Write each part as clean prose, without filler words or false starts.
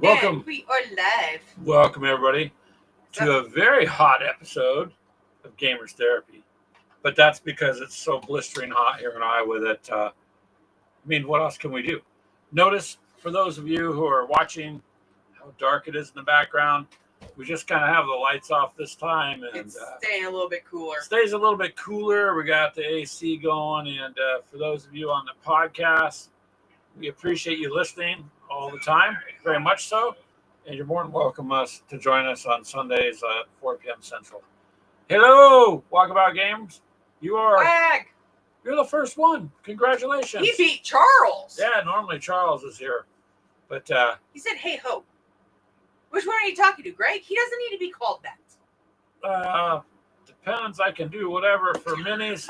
Welcome. And we are live. Welcome, everybody, to a very hot episode of Gamers Therapy. But that's because it's so blistering hot here in Iowa that, what else can we do? Notice, for those of you who are watching, how dark it is in the background. We just kind of have the lights off this time. And It's staying a little bit cooler. Stays a little bit cooler. We got the AC going. And for those of you on the podcast, we appreciate you listening all the time, very much so. And you're more than welcome to join us on Sundays at 4 p.m. Central. Hello, Walkabout Games. You're the first one. Congratulations. He beat Charles. Yeah, normally Charles is here. But he said, hey ho. Which one are you talking to, Greg? He doesn't need to be called that. Depends. I can do whatever for minis.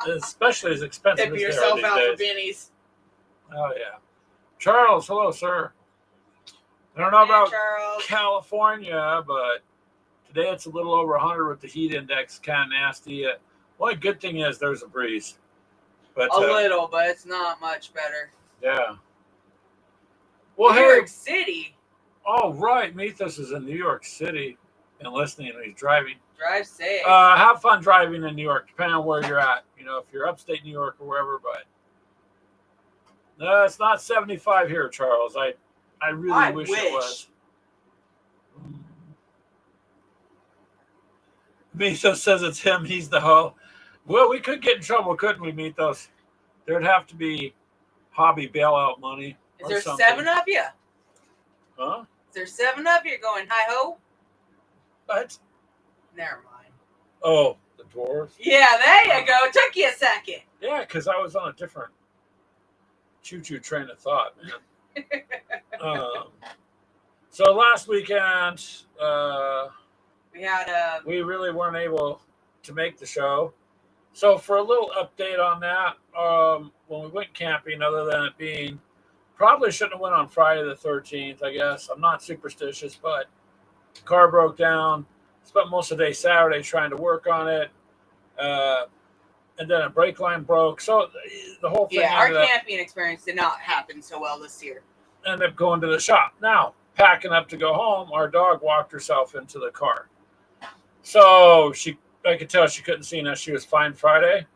Especially as expensive Tip as yourself they are out these for days. bennies. Oh, yeah. Charles, hello, sir. I don't know about Charles. California, but today it's a little over 100 with the heat index, kind of nasty. Only good thing is there's a breeze. But A little, but it's not much better. yeah. Well, New York City. Oh, right. Mythos is in New York City and listening, and he's driving. Drive safe. Have fun driving in New York, depending on where you're at. You know, if you're upstate New York or wherever, but no, it's not 75 here, Charles. I really wish it was. Mythos says it's him. He's the hoe. Well, we could get in trouble, couldn't we, Mythos? There'd have to be hobby bailout money. Is there something. 7 of you? Huh? Is there 7 of you going hi-ho? What? Never mind. Oh, the dwarves? Yeah, there you go. It took you a second. Yeah, because I was on a different choo-choo train of thought, man. So last weekend, we really weren't able to make the show. So for a little update on that, when we went camping, other than it being, probably shouldn't have went on Friday the 13th, I guess. I'm not superstitious, but the car broke down. Spent most of the day Saturday trying to work on it. And then a brake line broke. So the whole thing. Yeah, our camping experience did not happen so well this year. Ended up going to the shop. Now, packing up to go home, our dog walked herself into the car. So I could tell she couldn't see us. She was fine Friday.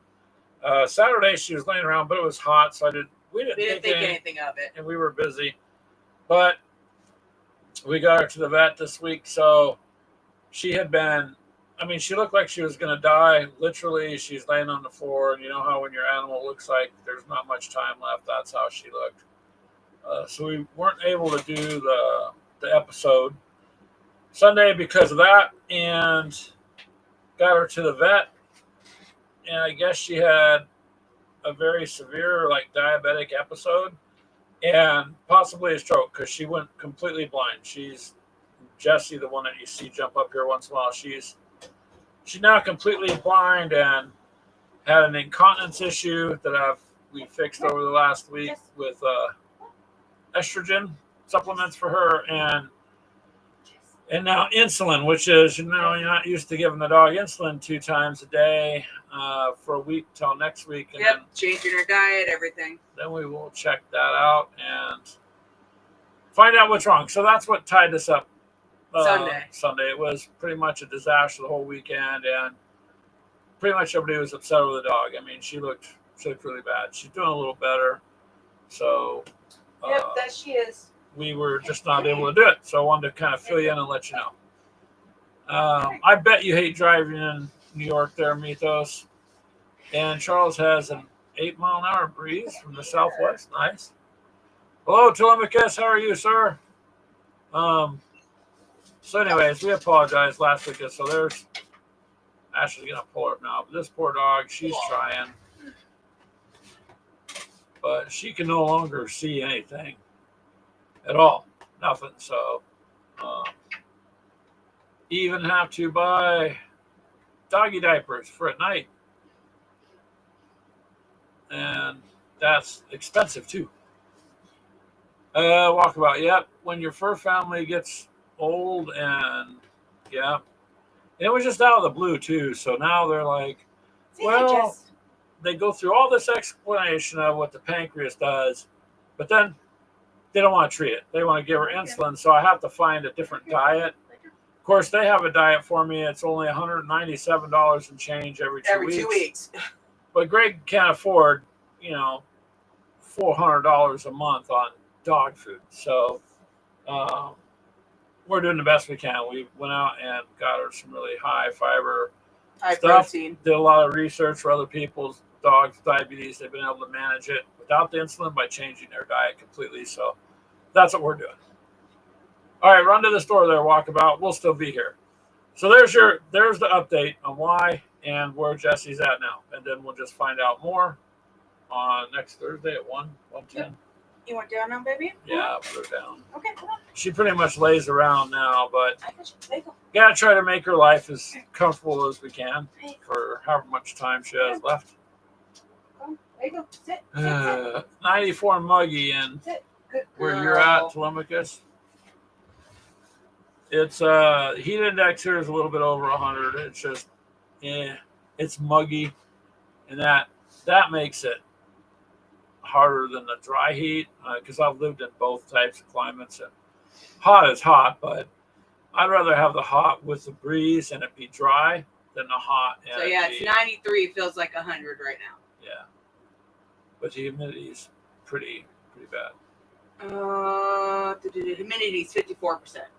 Saturday she was laying around, but it was hot, so we didn't think anything of it. And we were busy. But we got her to the vet this week, so she had been, she looked like she was going to die. Literally, she's laying on the floor, and you know how when your animal looks like there's not much time left, that's how she looked. So we weren't able to do the episode Sunday because of that, and got her to the vet, and I guess she had a very severe diabetic episode and possibly a stroke because she went completely blind. She's Jessie, the one that you see jump up here once in a while. She's now completely blind and had an incontinence issue that we fixed over the last week with estrogen supplements for her and now insulin, which is, you're not used to giving the dog insulin 2 times a day for a week till next week. And then changing her diet, everything. Then we will check that out and find out what's wrong. So that's what tied us up Sunday. It was pretty much a disaster the whole weekend, and pretty much everybody was upset with the dog. She looked really bad. She's doing a little better. So that she is. We were just not able to do it. So I wanted to kind of fill you in and let you know. I bet you hate driving in New York there, Mythos. And Charles has an 8-mile-an-hour breeze from the southwest. Nice. Hello, Telemachus. How are you, sir? So anyways, we apologize last week. So there's Ashley's going to pull her up now. But this poor dog, she's trying. But she can no longer see anything at all. Nothing. So even have to buy doggy diapers for at night. And that's expensive too. Walkabout. Yep. When your fur family gets old and it was just out of the blue too. So now they're like, they go through all this explanation of what the pancreas does, but then they don't want to treat it. They want to give her insulin, so I have to find a different diet. Of course, they have a diet for me. It's only $197 and change every 2 weeks. But Greg can't afford, $400 a month on dog food. So we're doing the best we can. We went out and got her some really high fiber High stuff. protein. Did a lot of research for other people's dogs' diabetes. They've been able to manage it without the insulin by changing their diet completely. So that's what we're doing. All right, run to the store there, Walkabout. We'll still be here. So there's the update on why and where Jesse's at now. And then we'll just find out more on next Thursday at 1:10. Yep. You want down now, baby? Yeah, put her down. Okay, come on. She pretty much lays around now, but There you go. gotta try to make her life as comfortable as we can for however much time she has left. There you go. Sit. 94 Muggy and Sit. Good where girl. you're at, Telemachus. It's heat index here is a little bit over 100. It's just it's muggy, and that makes it harder than the dry heat because I've lived in both types of climates, and hot is hot, but I'd rather have the hot with the breeze and it be dry than the hot. And So yeah, it's 93. Feels like 100 right now. Yeah, but the humidity is pretty bad. The humidity is 54%.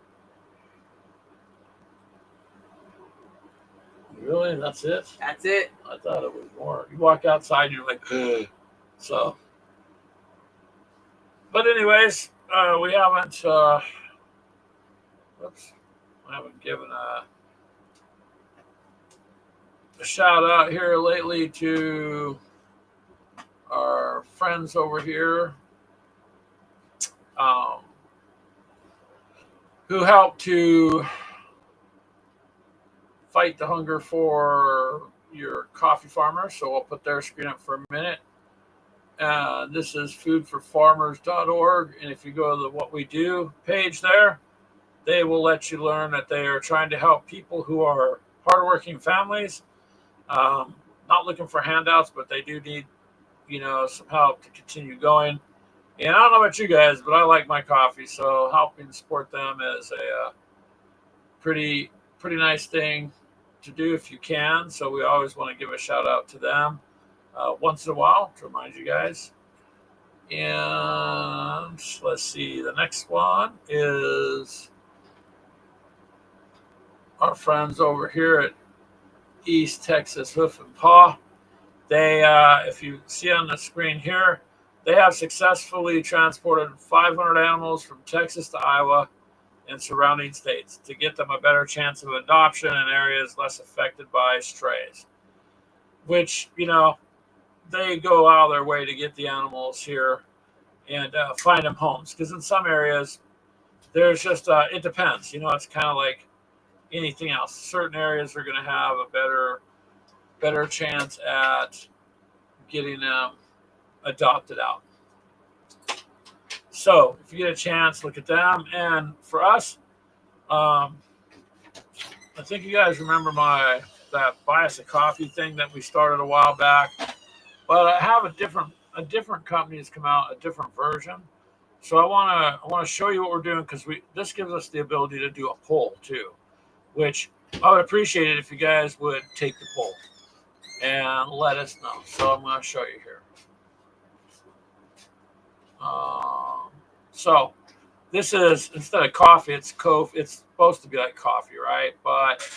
Really? That's it? That's it. I thought it was more. You walk outside, you're like, ugh. So. But anyways, we haven't. I haven't given a shout out here lately to our friends over here, who helped to fight the hunger for your coffee farmers. So I'll put their screen up for a minute. This is foodforfarmers.org. And if you go to the What We Do page there, they will let you learn that they are trying to help people who are hardworking families, not looking for handouts, but they do need, some help to continue going. And I don't know about you guys, but I like my coffee. So helping support them is a pretty nice thing to do if you can. So we always want to give a shout out to them once in a while to remind you guys. And let's see, the next one is our friends over here at East Texas Hoof and Paw. They, if you see on the screen here, they have successfully transported 500 animals from Texas to Iowa and surrounding states to get them a better chance of adoption in areas less affected by strays, which, they go out of their way to get the animals here and find them homes. Because in some areas, there's just, it depends. It's kind of like anything else. Certain areas are going to have a better chance at getting them adopted out. So if you get a chance, look at them. And for us, I think you guys remember that buy us a coffee thing that we started a while back. But I have a different company has come out, a different version. So I want to show you what we're doing because this gives us the ability to do a poll too, which I would appreciate it if you guys would take the poll and let us know. So I'm going to show you here. So this is, instead of coffee, it's supposed to be like coffee, right? But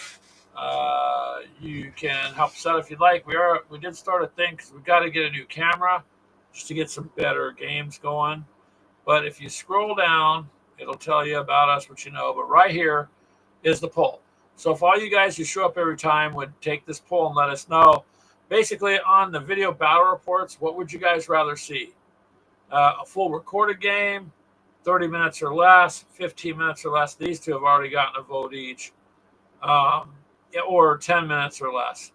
you can help us out if you'd like. We did start a thing because we got to get a new camera just to get some better games going. But if you scroll down, it'll tell you about us, what you know. But right here is the poll. So if all you guys who show up every time would take this poll and let us know, basically on the video battle reports, what would you guys rather see? A full recorded game, 30 minutes or less, 15 minutes or less. These two have already gotten a vote each. Or 10 minutes or less.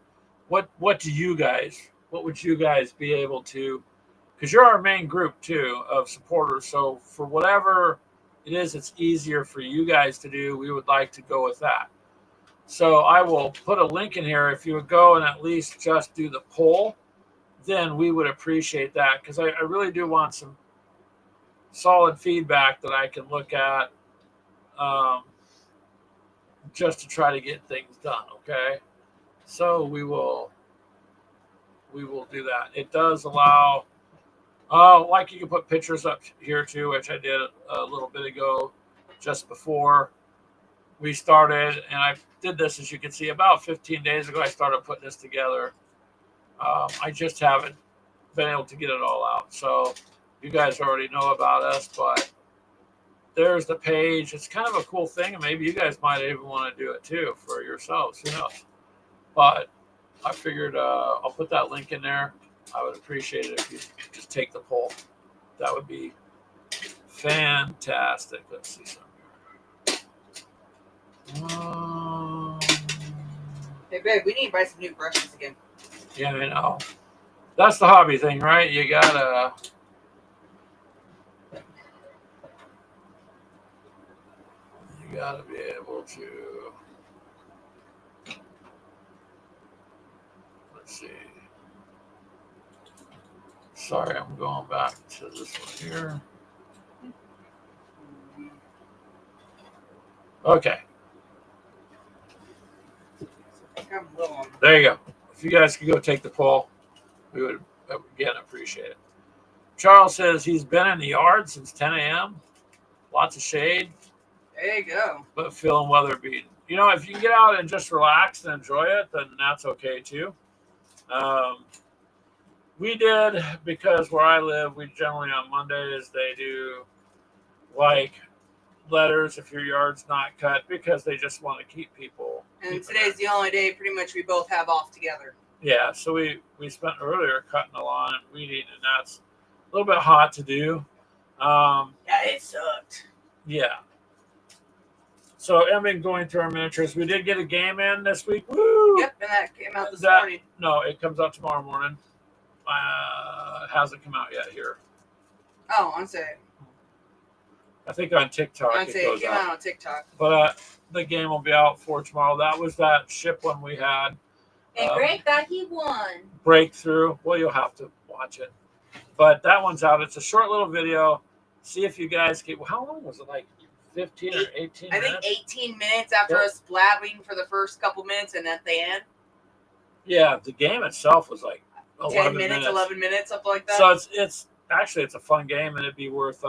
What would you guys be able to, because you're our main group too of supporters. So for whatever it is, it's easier for you guys to do. We would like to go with that. So I will put a link in here. If you would go and at least just do the poll, then we would appreciate that because I really do want solid feedback that I can look at, just to try to get things done. Okay, so we will do that. It does allow, like you can put pictures up here too, which I did a little bit ago, just before we started, and I did this, as you can see, about 15 days ago. I started putting this together. I just haven't been able to get it all out. So you guys already know about us, but there's the page. It's kind of a cool thing, and maybe you guys might even want to do it too for yourselves. Who knows? But I figured I'll put that link in there. I would appreciate it if you just take the poll. That would be fantastic. Let's see something. Hey, babe, we need to buy some new brushes again. Yeah, I know. That's the hobby thing, right? You gotta be able to. Let's see. Sorry, I'm going back to this one here. Okay. There you go. If you guys could go take the poll, we would again appreciate it. Charles says he's been in the yard since 10 a.m. Lots of shade. There you go. But feeling weather beaten. You know, if you can get out and just relax and enjoy it, then that's okay too. We did, because where I live, we generally on Mondays they do like letters if your yard's not cut, because they just want to keep people. And today's the only day pretty much we both have off together. Yeah, so we spent earlier cutting the lawn and weeding, and that's a little bit hot to do. Yeah, it sucked. Yeah. So I've been going through our miniatures. We did get a game in this week. Woo! Yep, and that came out this morning. No, it comes out tomorrow morning. It hasn't come out yet here. Oh, I'm saying. I think on TikTok I'm saying it came out on TikTok. But the game will be out for tomorrow. That was that ship one we had. And Greg thought he won. Breakthrough. Well, you'll have to watch it. But that one's out. It's a short little video. See if you guys get. How long was it? Like 15 or 18 minutes? I think 18 minutes after us blabbing for the first couple minutes, and at the end. Yeah, the game itself was like 10 minutes, 11 minutes, something like that. So it's actually a fun game, and it'd be worth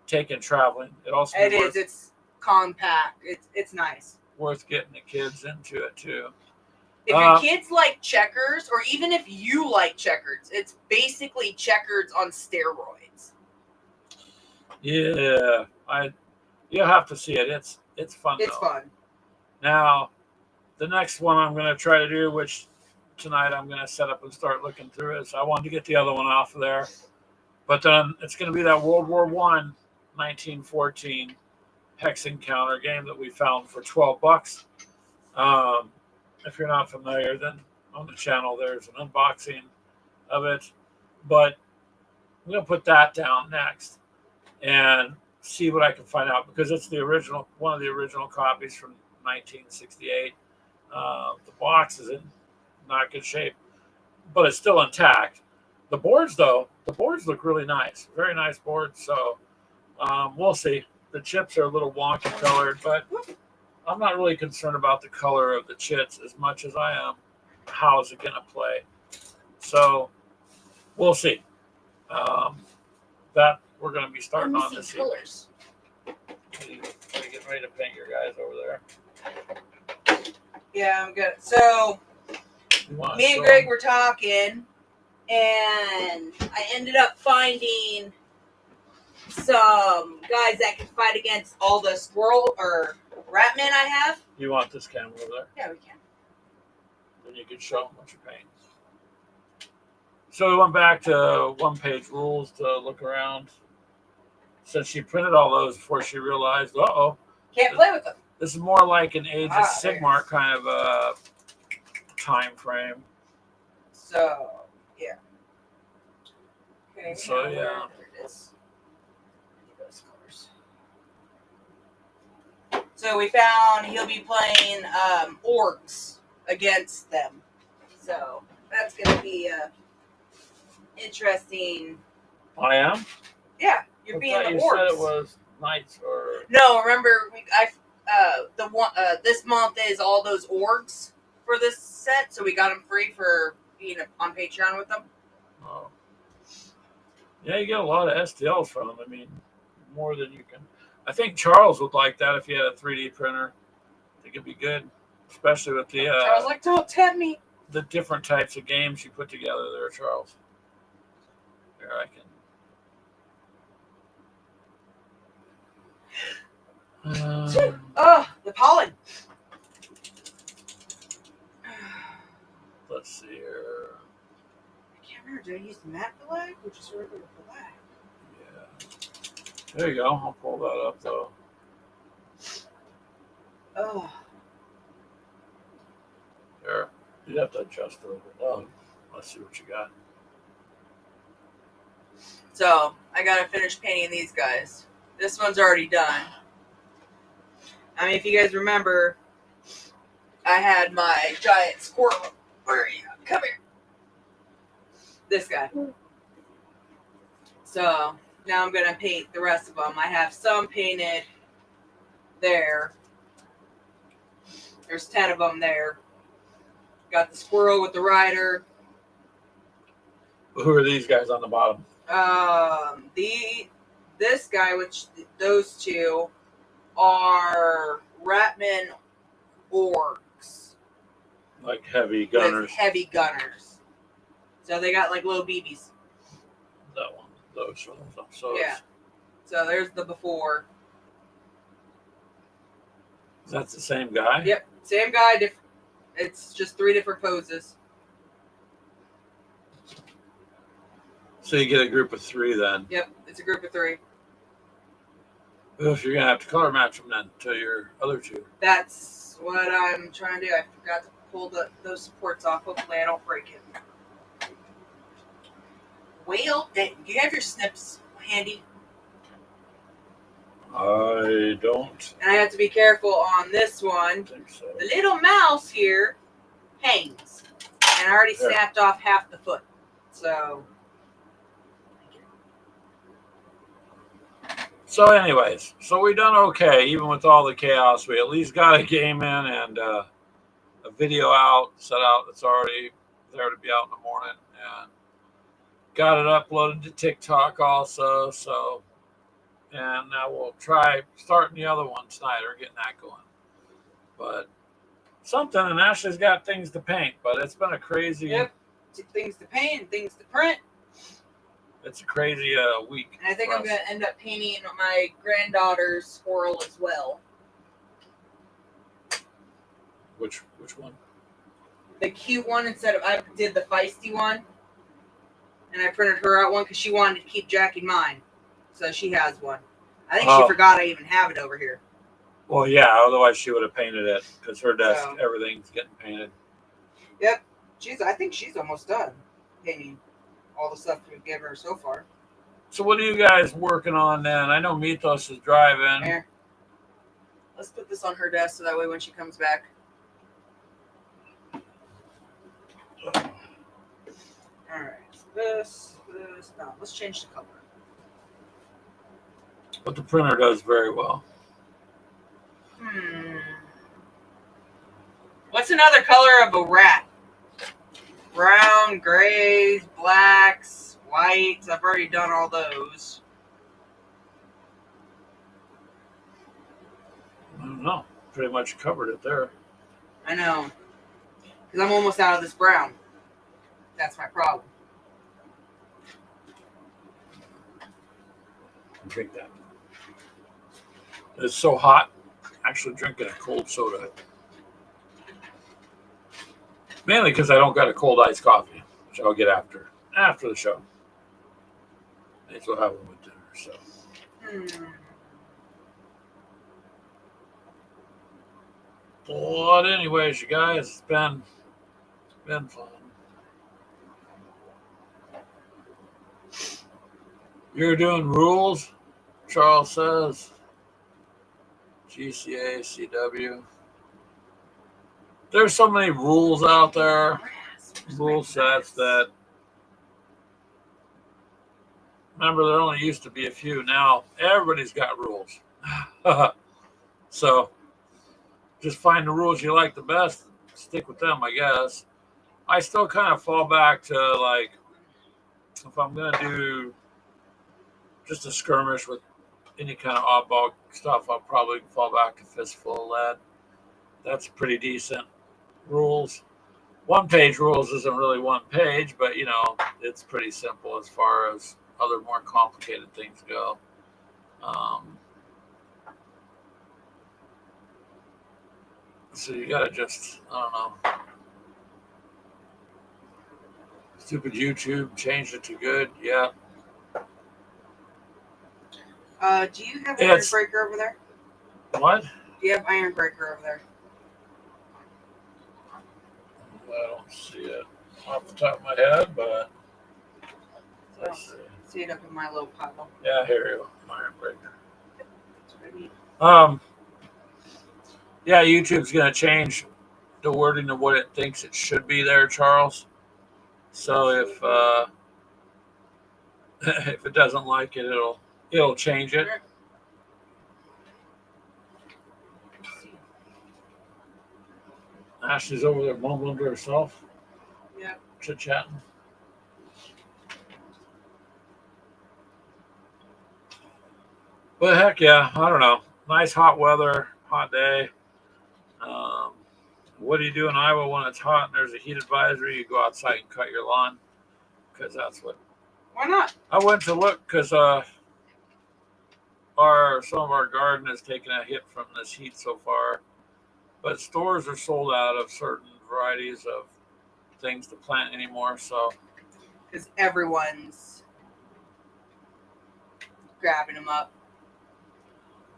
taking traveling. It's compact. It's nice. Worth getting the kids into it too. If your kids like checkers, or even if you like checkers, it's basically checkers on steroids. Yeah, you'll have to see it. It's fun. It's fun. Now, the next one I'm going to try to do, which tonight I'm going to set up and start looking through, is I wanted to get the other one off of there, but then it's going to be that World War I, 1914 hex encounter game that we found for $12. If you're not familiar, then on the channel there's an unboxing of it, but I'm going to put that down next and see what I can find out, because it's the original, one of the original copies from 1968. The box is in not good shape, but it's still intact. The boards, though, look really nice. Very nice boards. So we'll see. The chips are a little wonky colored, but I'm not really concerned about the color of the chits as much as I am how is it going to play. So we'll see. That we're going to be starting on this colors. Evening. Are you getting ready to paint your guys over there? Yeah, I'm good. So me and Greg were talking, and I ended up finding some guys that can fight against all the squirrel or rat men I have. You want this camera over there? Yeah, we can. Then you can show them what you paint. So we went back to one-page rules to look around. Since she printed all those before she realized, can't play with them. This is more like an Age of Sigmar kind of a time frame. So, yeah. Okay. So, yeah. There it is. So we found he'll be playing orcs against them. So that's going to be interesting. I am? Yeah. You're I being thought the you orcs. said it was knights or No, remember this month is all those orgs for this set, so we got them free for being on Patreon with them. oh. Yeah, you get a lot of STLs from them. I mean, more than you can. I think Charles would like that if he had a 3D printer. I think it'd be good, especially with the I was like, "Don't tempt me." the different types of games you put together there, Charles. Here I can. Oh, the pollen. Let's see here. I can't remember. Did I use the matte black or just regular black? Yeah. There you go. I'll pull that up though. Oh. There. You'd have to adjust a little bit. Oh, let's see what you got. So I gotta finish painting these guys. This one's already done. I mean, if you guys remember, I had my giant squirrel. Where are you? Come here. This guy. So now I'm gonna paint the rest of them. I have some painted there. There's 10 of them there. Got the squirrel with the rider. Who are these guys on the bottom? This guy, which those two are Ratman orcs. Like heavy gunners. With heavy gunners. So they got like little BBs. That one. Those ones. So Yeah. So there's the before. That's the same guy? Yep. Same guy. It's just 3 different poses. So you get a group of 3 then. Yep. It's a group of 3. If you're gonna have to color match them then to your other 2. That's what I'm trying to do. I forgot to pull those supports off. Hopefully I don't break it. Well, do you have your snips handy? I don't And I have to be careful on this one. think so. The little mouse here hangs. And I already There. snapped off half the foot. So. So anyways, so we done okay. Even with all the chaos, we at least got a game in and a video out, set out. It's already there to be out in the morning. And got it uploaded to TikTok also. So, and now we'll try starting the other one tonight or getting that going. But something, and Ashley's got things to paint, but it's been a crazy. Yep. Things to paint, things to print. It's a crazy week. And I think for I'm us. going to end up painting my granddaughter's squirrel as well. Which one? The cute one instead of, I did the feisty one. And I printed her out one because she wanted to keep jacking mine. So she has one. I think she forgot I even have it over here. Well, yeah, otherwise she would have painted it because her desk, So. everything's getting painted. Yep. I think she's almost done painting all the stuff we've given her so far. So what are you guys working on then? I know Mythos is driving. Here. Let's put this on her desk so that way when she comes back. Alright. So this. No, let's change the color. But the printer does very well. What's another color of a rat? Brown, grays, blacks, whites. I've already done all those. I don't know. Pretty much covered it there. I know. Because I'm almost out of this brown. That's my problem. Drink that. It's so hot. Actually drinking a cold soda. Mainly because I don't got a cold iced coffee, which I'll get after the show. Maybe we'll have one with dinner. So, but anyways, you guys, it's been fun. You're doing rules, Charles says. GCA, CW. There's so many rules out there, rule sets that Remember, there only used to be a few. Now everybody's got rules. So just find the rules you like the best, stick with them, I guess. I still kind of fall back to like if I'm gonna do just a skirmish with any kind of oddball stuff, I'll probably fall back to Fistful of Lead. That's pretty decent rules. One page rules isn't really one page, but it's pretty simple as far as other more complicated things go. So you gotta just, I don't know. Stupid YouTube changed it to good. Yeah. Do you have Iron Breaker over there? What? Do you have Iron Breaker over there? I don't see it off the top of my head, but let's see. See it up in my little pile. Yeah, here you go. Iron Breaker. That's what I need. Yeah, YouTube's gonna change the wording of what it thinks it should be there, Charles. So if if it doesn't like it, it'll change it. Ashley's over there mumbling to herself. Yeah. Chit-chatting. But heck yeah, I don't know. Nice hot weather, hot day. What do you do in Iowa when it's hot and there's a heat advisory? You go outside and cut your lawn because that's what. Why not? I went to look because some of our garden has taken a hit from this heat so far, but stores are sold out of certain varieties of things to plant anymore. So because everyone's grabbing them up.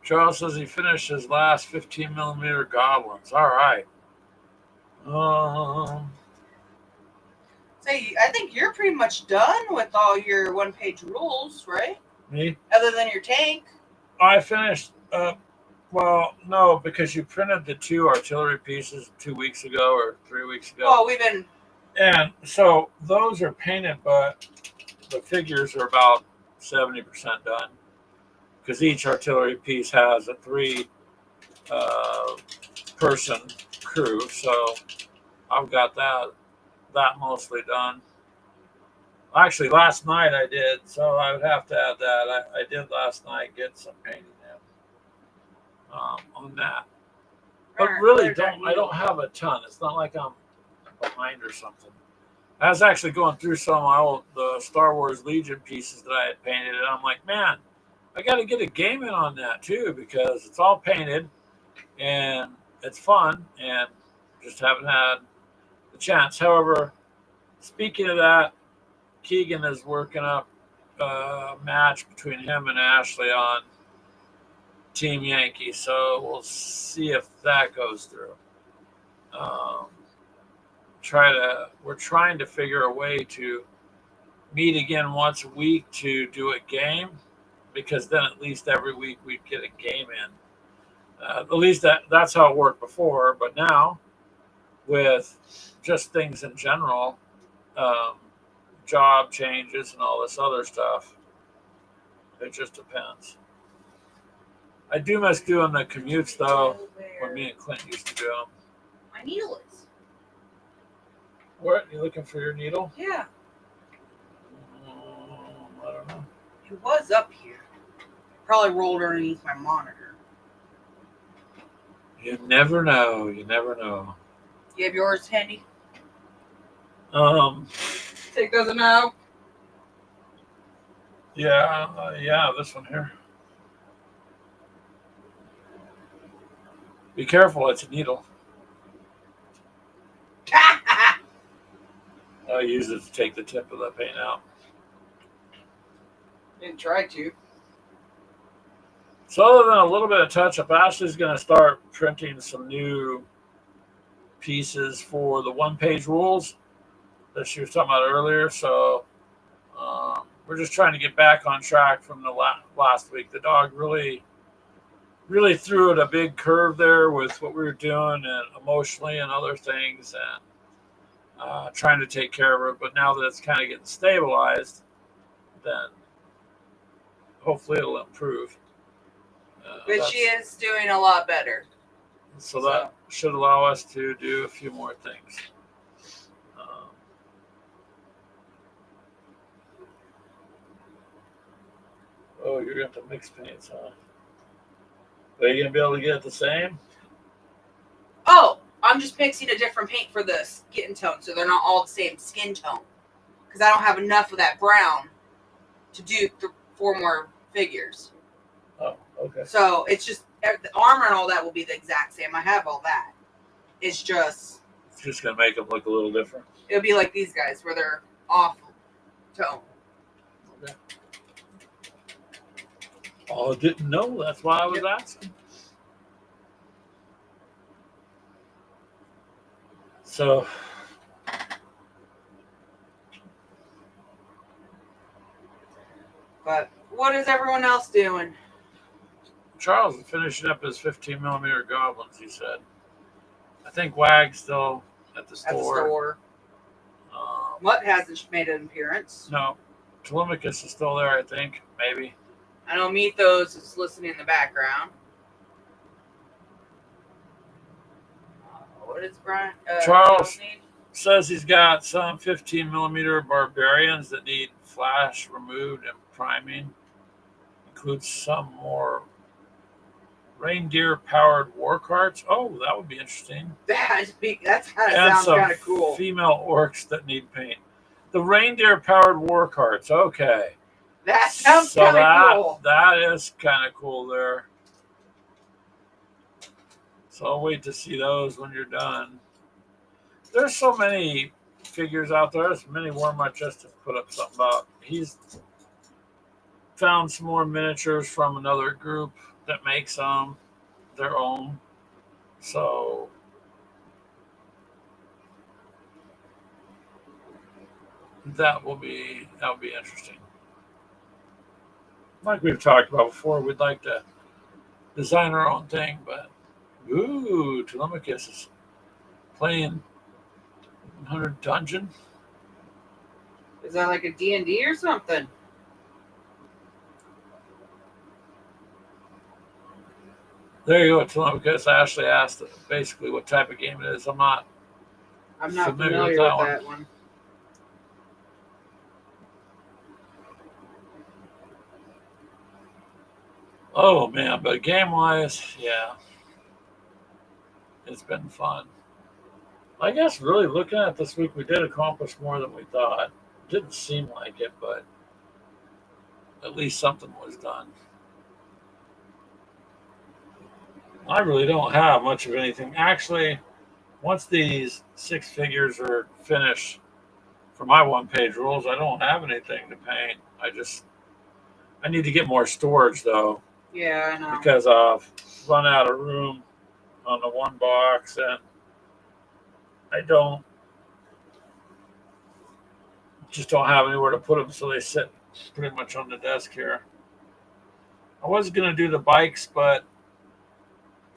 Charles says he finished his last 15 millimeter goblins. All right. Say, I think you're pretty much done with all your one-page rules, right? Me? Other than your tank. I finished. Well, no, because you printed the 2 artillery pieces 2 weeks ago or 3 weeks ago. Oh, we've been. And so those are painted, but the figures are about 70% done. Because each artillery piece has a 3 person crew, so I've got that mostly done. Actually, last night I did, so I would have to add that. I did last night get some painting in on that, but really I don't have a ton. It's not like I'm behind or something. I was actually going through some of my the Star Wars Legion pieces that I had painted, and I'm like, man, I got to get a game in on that too because it's all painted and it's fun, and just haven't had the chance. However, speaking of that, Keegan is working up a match between him and Ashley on Team Yankee, so we'll see if that goes through. We're trying to figure a way to meet again once a week to do a game, because then at least every week we'd get a game in. At least that's how it worked before, but now with just things in general, job changes and all this other stuff, it just depends. I do miss doing the commutes though, when me and Clint used to do them. My needle is. What? You looking for your needle? Yeah. I don't know. It was up here. Probably rolled underneath my monitor. You never know. You never know. You have yours handy? Take doesn't know. Yeah, this one here. Be careful, it's a needle. I use it to take the tip of the paint out. Didn't try to. So other than a little bit of touch-up, Ashley's going to start printing some new pieces for the one-page rules that she was talking about earlier. So we're just trying to get back on track from the last week. The dog really threw it a big curve there with what we were doing and emotionally and other things, and trying to take care of her. But now that it's kind of getting stabilized, then hopefully it'll improve. But she is doing a lot better. So that should allow us to do a few more things. Oh, you're going to have to mix paints, huh? Are you going to be able to get it the same? Oh, I'm just mixing a different paint for the skin tone, so they're not all the same skin tone. Because I don't have enough of that brown to do 4 more figures. Oh, okay. So it's just the armor and all that will be the exact same. I have all that. It's just going to make them look a little different. It'll be like these guys where they're off tone. Okay. Oh, I didn't know. That's why I was asking. So, but what is everyone else doing? Charles is finishing up his 15 millimeter goblins, he said. I think Wag's still at the store. Mutt hasn't made an appearance. No. Telemachus is still there, I think. Maybe. I know Mythos is listening in the background. What is Brian? Charles says he's got some 15 millimeter barbarians that need flash removed and priming. Includes some more reindeer powered war carts. Oh, that would be interesting. That's kind of sounds kind of cool. Female orcs that need paint. The reindeer powered war carts. Okay. That sounds kind of cool. That is kind of cool there. So I'll wait to see those when you're done. There's so many figures out there. There's many Warmutt just to put up something about. He's found some more miniatures from another group that makes their own. So that'll be interesting. Like we've talked about before, we'd like to design our own thing, but Telemachus is playing 100 Dungeon. Is that like a D&D or something? There you go, Telemachus. Ashley asked basically what type of game it is. I'm not familiar with that one. Oh man, but game-wise, yeah, it's been fun. I guess really looking at this week, we did accomplish more than we thought. Didn't seem like it, but at least something was done. I really don't have much of anything. Actually, once these 6 figures are finished for my one-page rules, I don't have anything to paint. I need to get more storage though. Yeah, I know. Because I've run out of room on the one box, and I just don't have anywhere to put them, so they sit pretty much on the desk here. I was going to do the bikes, but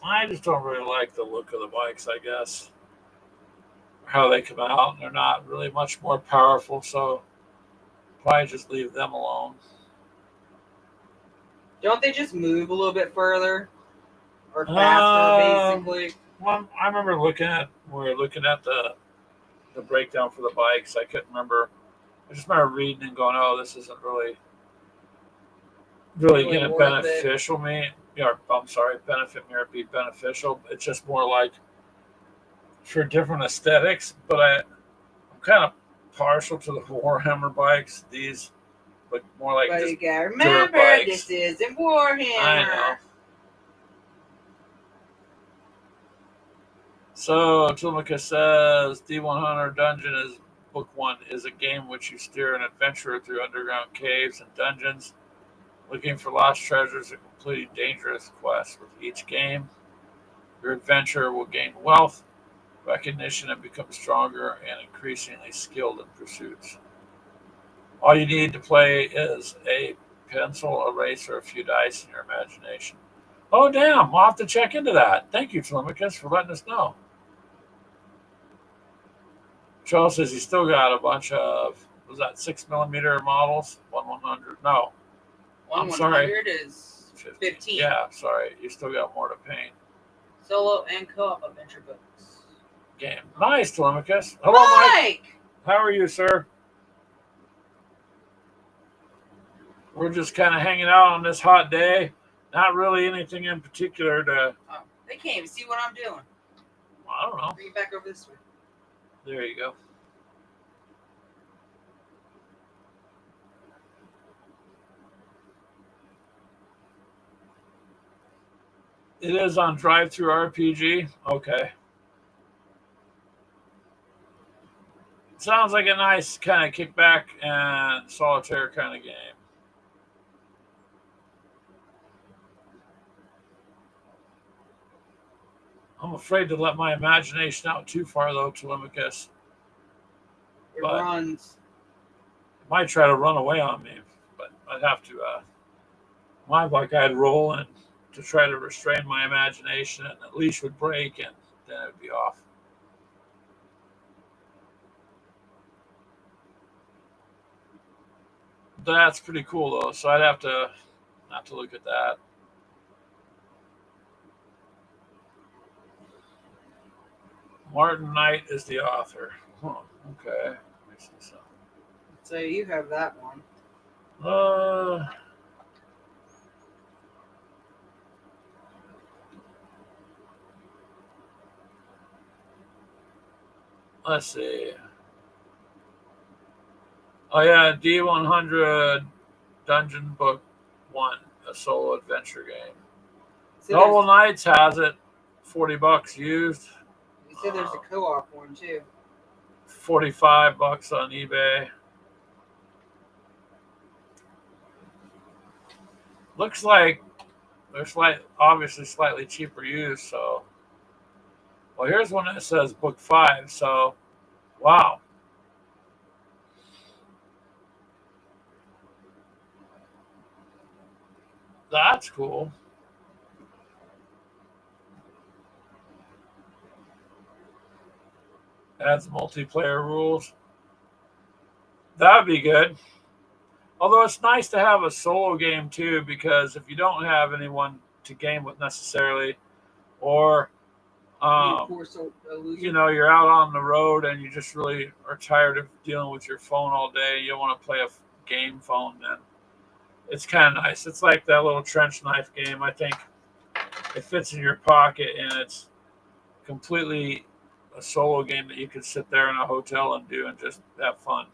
I just don't really like the look of the bikes, I guess. How they come out. They're not really much more powerful, so probably just leave them alone. Don't they just move a little bit further? Or faster, basically? Well, I remember we were looking at the breakdown for the bikes. I couldn't remember. I just remember reading and going, "Oh, this isn't really going to beneficial me." Benefit me or be beneficial. It's just more like for different aesthetics. But I'm kind of partial to the Warhammer bikes. These look more like but just you gotta remember, this isn't Warhammer. I know. So Telemachus says D100 Dungeon is book 1 is a game which you steer an adventurer through underground caves and dungeons, looking for lost treasures and completing dangerous quests. With each game, your adventurer will gain wealth, recognition, and become stronger and increasingly skilled in pursuits. All you need to play is a pencil, eraser, a few dice, and your imagination. Oh, damn. We'll have to check into that. Thank you, Telemachus, for letting us know. Charles says he's still got a bunch of, was that 6mm models? 1/100? No. One I'm sorry. 100 is 15. Yeah, sorry. You still got more to paint. Solo and co-op adventure books. Game. Nice, Telemachus. Hello, Mike. Mike! How are you, sir? We're just kind of hanging out on this hot day. Not really anything in particular to. Oh, they can't even see what I'm doing. I don't know. Bring it back over this way. There you go. It is on Drive-Thru RPG. Okay. Sounds like a nice kind of kickback and solitaire kind of game. I'm afraid to let my imagination out too far, though, Telemachus. It But- runs. Might try to run away on me, but I'd have to. My luck, I'd roll and to try to restrain my imagination, and the leash would break, and then it would be off. That's pretty cool, though. So I'd have to look at that. Martin Knight is the author. Huh, okay. Let me see something. So you have that one. Let's see. Oh yeah, D100 Dungeon Book 1, a solo adventure game. So Noble Knights has it, $40 used, you said there's a co-op one too. $45 on eBay. Looks like they're obviously slightly cheaper used. So, well, here's one that says Book 5. So, wow. That's cool. Adds multiplayer rules. That would be good. Although it's nice to have a solo game too, because if you don't have anyone to game with necessarily, or you're out on the road and you just really are tired of dealing with your phone all day, you don't want to play a game phone, then it's kind of nice. It's like that little trench knife game. I think it fits in your pocket, and it's completely a solo game that you could sit there in a hotel and do and just have fun.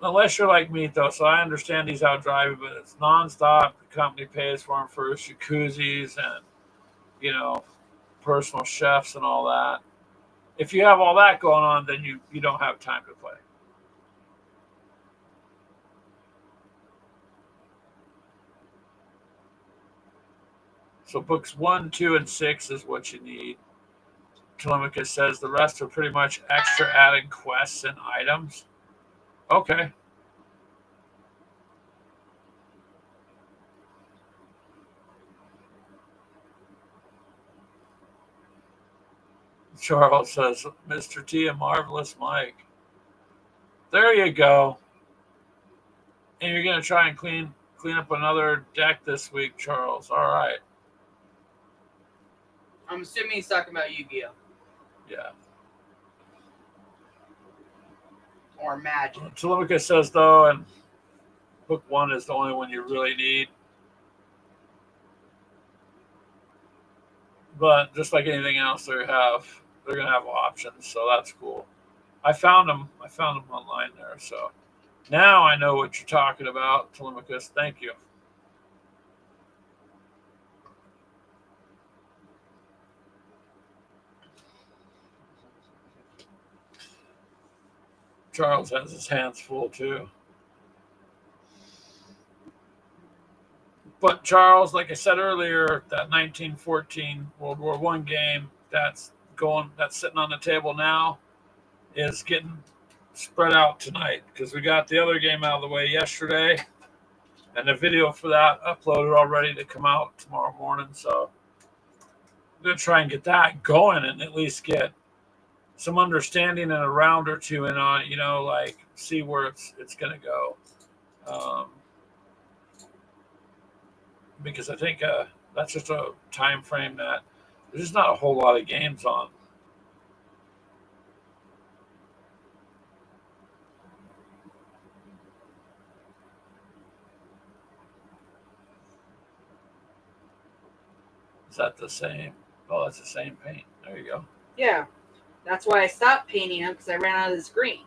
Unless you're like me, though, so I understand he's out driving, but it's nonstop. The company pays for him for his jacuzzis and, personal chefs and all that. If you have all that going on, then you don't have time to play. So books 1, 2, and 6 is what you need. Telemachus says the rest are pretty much extra added quests and items. Okay. Charles says, Mr. T, a marvelous Mike. There you go. And you're going to try and clean up another deck this week, Charles. All right. I'm assuming he's talking about Yu-Gi-Oh! Yeah. Or Magic. Telemachus says, though, and book 1 is the only one you really need. But just like anything else, they're going to have options, so that's cool. I found them online there, so now I know what you're talking about, Telemachus. Thank you. Charles has his hands full too. But Charles, like I said earlier, that 1914 World War I game that's sitting on the table now is getting spread out tonight, because we got the other game out of the way yesterday, and the video for that uploaded already to come out tomorrow morning. So I'm gonna try and get that going and at least get some understanding in a round or two, and see where it's gonna go. Um, because I think that's just a time frame that there's just not a whole lot of games on. Is that the same? Oh, that's the same paint. There you go. Yeah, that's why I stopped painting them because I ran out of this green.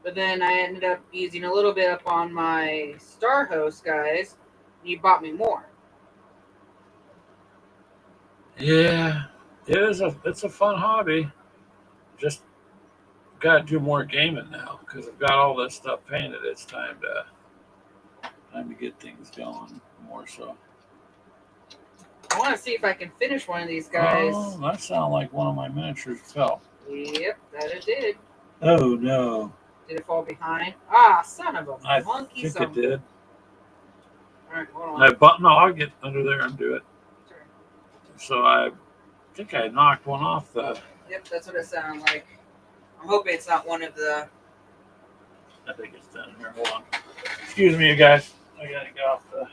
But then I ended up using a little bit up on my Star Host guys. And you bought me more. Yeah, it's a fun hobby. Just got to do more gaming now because I've got all this stuff painted. It's time to get things going more so. I want to see if I can finish one of these guys. Oh, that sounded like one of my miniatures fell. Yep, that it did. Oh no! Did it fall behind? Ah, son of a I monkey! think Son. it did. All right, hold on. No, I'll get under there and do it. Sorry. So I think I knocked one off the. Yep, that's what it sounded like. I'm hoping it's not one of the. I think it's down here. Hold on. Excuse me, you guys. I gotta get off the.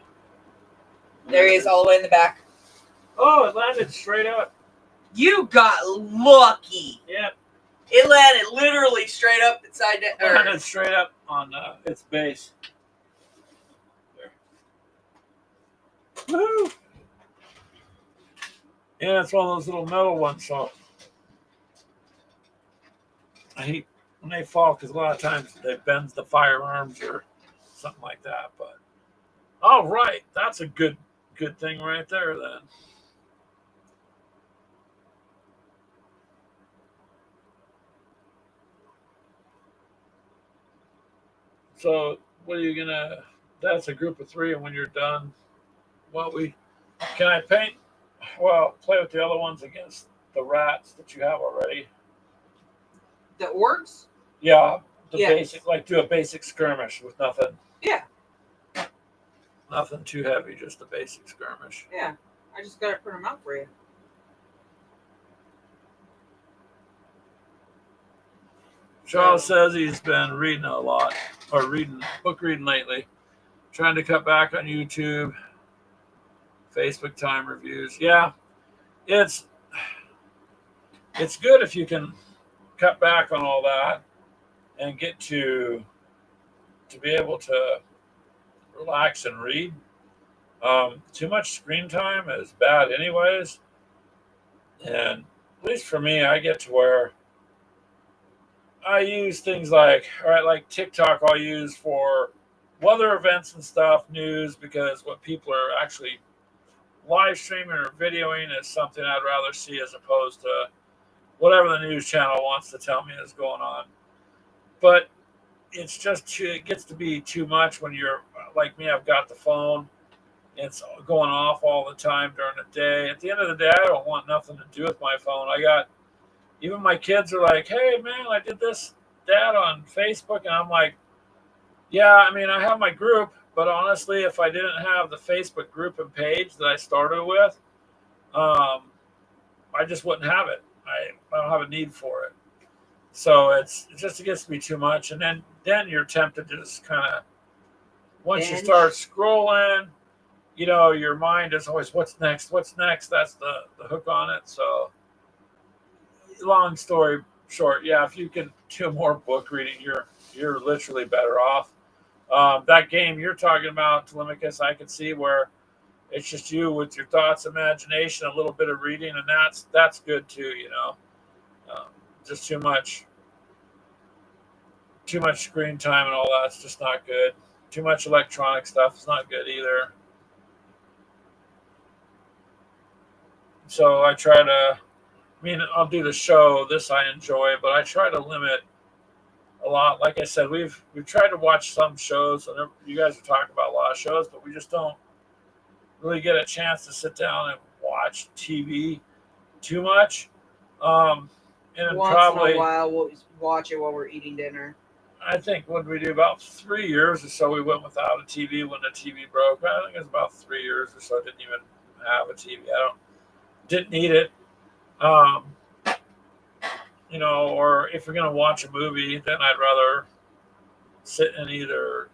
There he is, all the way in the back. Oh, it landed straight up. You got lucky. Yep. It landed literally straight up inside the It landed straight up on its base. There. Woo! Yeah, it's one of those little metal ones. So I hate when they fall because a lot of times they bend the firearms or something like that. But all right, that's a good thing right there. Then. So what are you gonna? That's a group of three, and when you're done, can I paint? Well, play with the other ones against the rats that you have already. The orcs? Yeah, the Yes. basic, like do a basic skirmish with nothing. Yeah. Nothing too heavy, just a basic skirmish. Yeah. I just gotta print them out for you. Charles says he's been reading a lot, or book reading lately. Trying to cut back on YouTube, Facebook time reviews. Yeah, it's good if you can cut back on all that and get to be able to relax and read. Too much screen time is bad, anyways. And at least for me, I get to where I use things like, all right, like TikTok, I'll use for weather events and stuff, news, because what people are actually live streaming or videoing is something I'd rather see as opposed to whatever the news channel wants to tell me is going on. But it's just it gets to be too much when you're like me. I've got the phone. It's going off all the time during the day. At the end of the day, I don't want nothing to do with my phone. Even my kids are like, hey, man, I did this, Dad, on Facebook. And I'm like, yeah, I mean, I have my group. But honestly, if I didn't have the Facebook group and page that I started with, I just wouldn't have it. I don't have a need for it. So it gets to be too much. And then you're tempted to just kind of, once you start scrolling, your mind is always, what's next? What's next? That's the hook on it. So long story short, yeah, if you can do more book reading, you're literally better off. That game you're talking about, Telemachus, I can see where it's just you with your thoughts, imagination, a little bit of reading, and that's good too. Just too much screen time and all that's just not good. Too much electronic stuff is not good either. So I try to. I'll do the show. This I enjoy, but I try to limit a lot. Like I said, we've tried to watch some shows, and you guys are talking about a lot of shows, but we just don't really get a chance to sit down and watch TV too much. And once probably in a while, we'll watch it while we're eating dinner. I think what we do about 3 years or so, we went without a TV when the TV broke. I think it was about 3 years or so. I didn't even have a TV. Didn't need it. Or if you're going to watch a movie, then I'd rather sit and either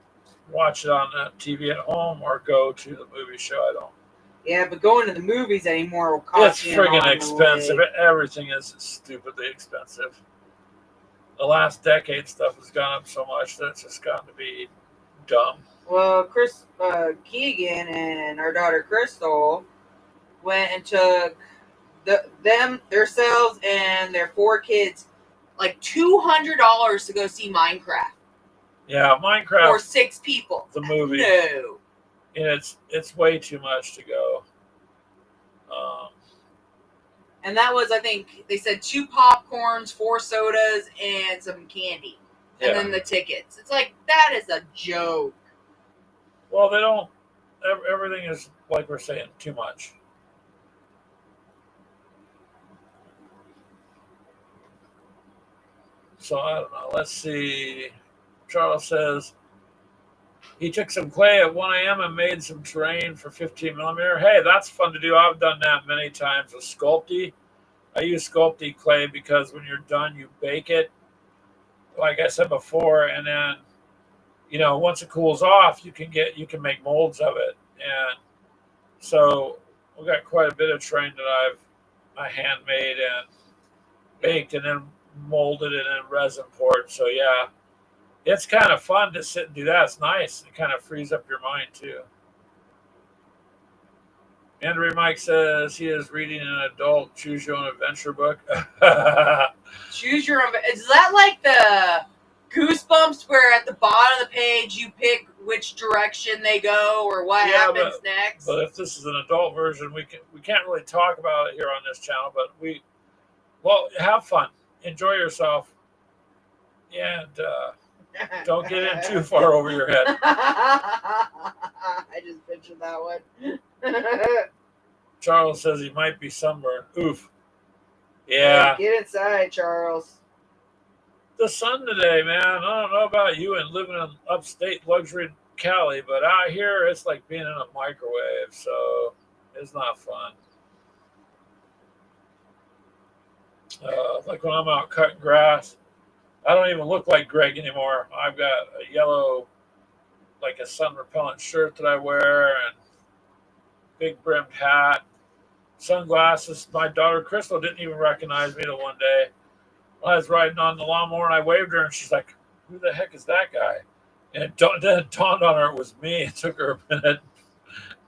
watch it on TV at home or go to the movie show. I don't. Yeah, but going to the movies anymore will It's cost you an arm friggin' and a expensive. leg. Everything is stupidly expensive. The last decade stuff has gone up so much that it's just gotten to be dumb. Well, Chris Keegan and our daughter Crystal went and took themselves and their 4 kids like $200 to go see Minecraft Yeah, for Minecraft, 6 people. the movie, No. and it's way too much to go. And that was, I think, they said 2 popcorns, 4 sodas, and some candy. And Yeah. then the tickets. It's like, that is a joke. Well, they don't. Everything is like we're saying too much. So I don't know. Let's see. Charles says he took some clay at 1 a.m. and made some terrain for 15 millimeter. Hey, that's fun to do. I've done that many times with Sculpey. I use Sculpey clay because when you're done, you bake it, like I said before, and then once it cools off, you can make molds of it, and so we got quite a bit of terrain that I handmade and baked and then molded it in resin poured. So yeah, it's kind of fun to sit and do that. It's nice. It kind of frees up your mind too. Andrew Mike says he is reading an adult choose your own adventure book. Choose your own. Is that like the Goosebumps where at the bottom of the page you pick which direction they go or what happens next? But if this is an adult version, we can't really talk about it here on this channel. But have fun, enjoy yourself, and don't get in too far over your head. I just pictured that one. Charles says he might be sunburned. Oof. Yeah. Get inside, Charles. The sun today, man. I don't know about you and living in upstate luxury Cali, but out here it's like being in a microwave, so it's not fun. Like when I'm out cutting grass, I don't even look like Greg anymore. I've got a yellow, like a sun repellent shirt that I wear, and big brimmed hat, sunglasses. My daughter Crystal didn't even recognize me the one day. I was riding on the lawnmower and I waved her, and she's like, "Who the heck is that guy?" And then it dawned on her it was me. It took her a minute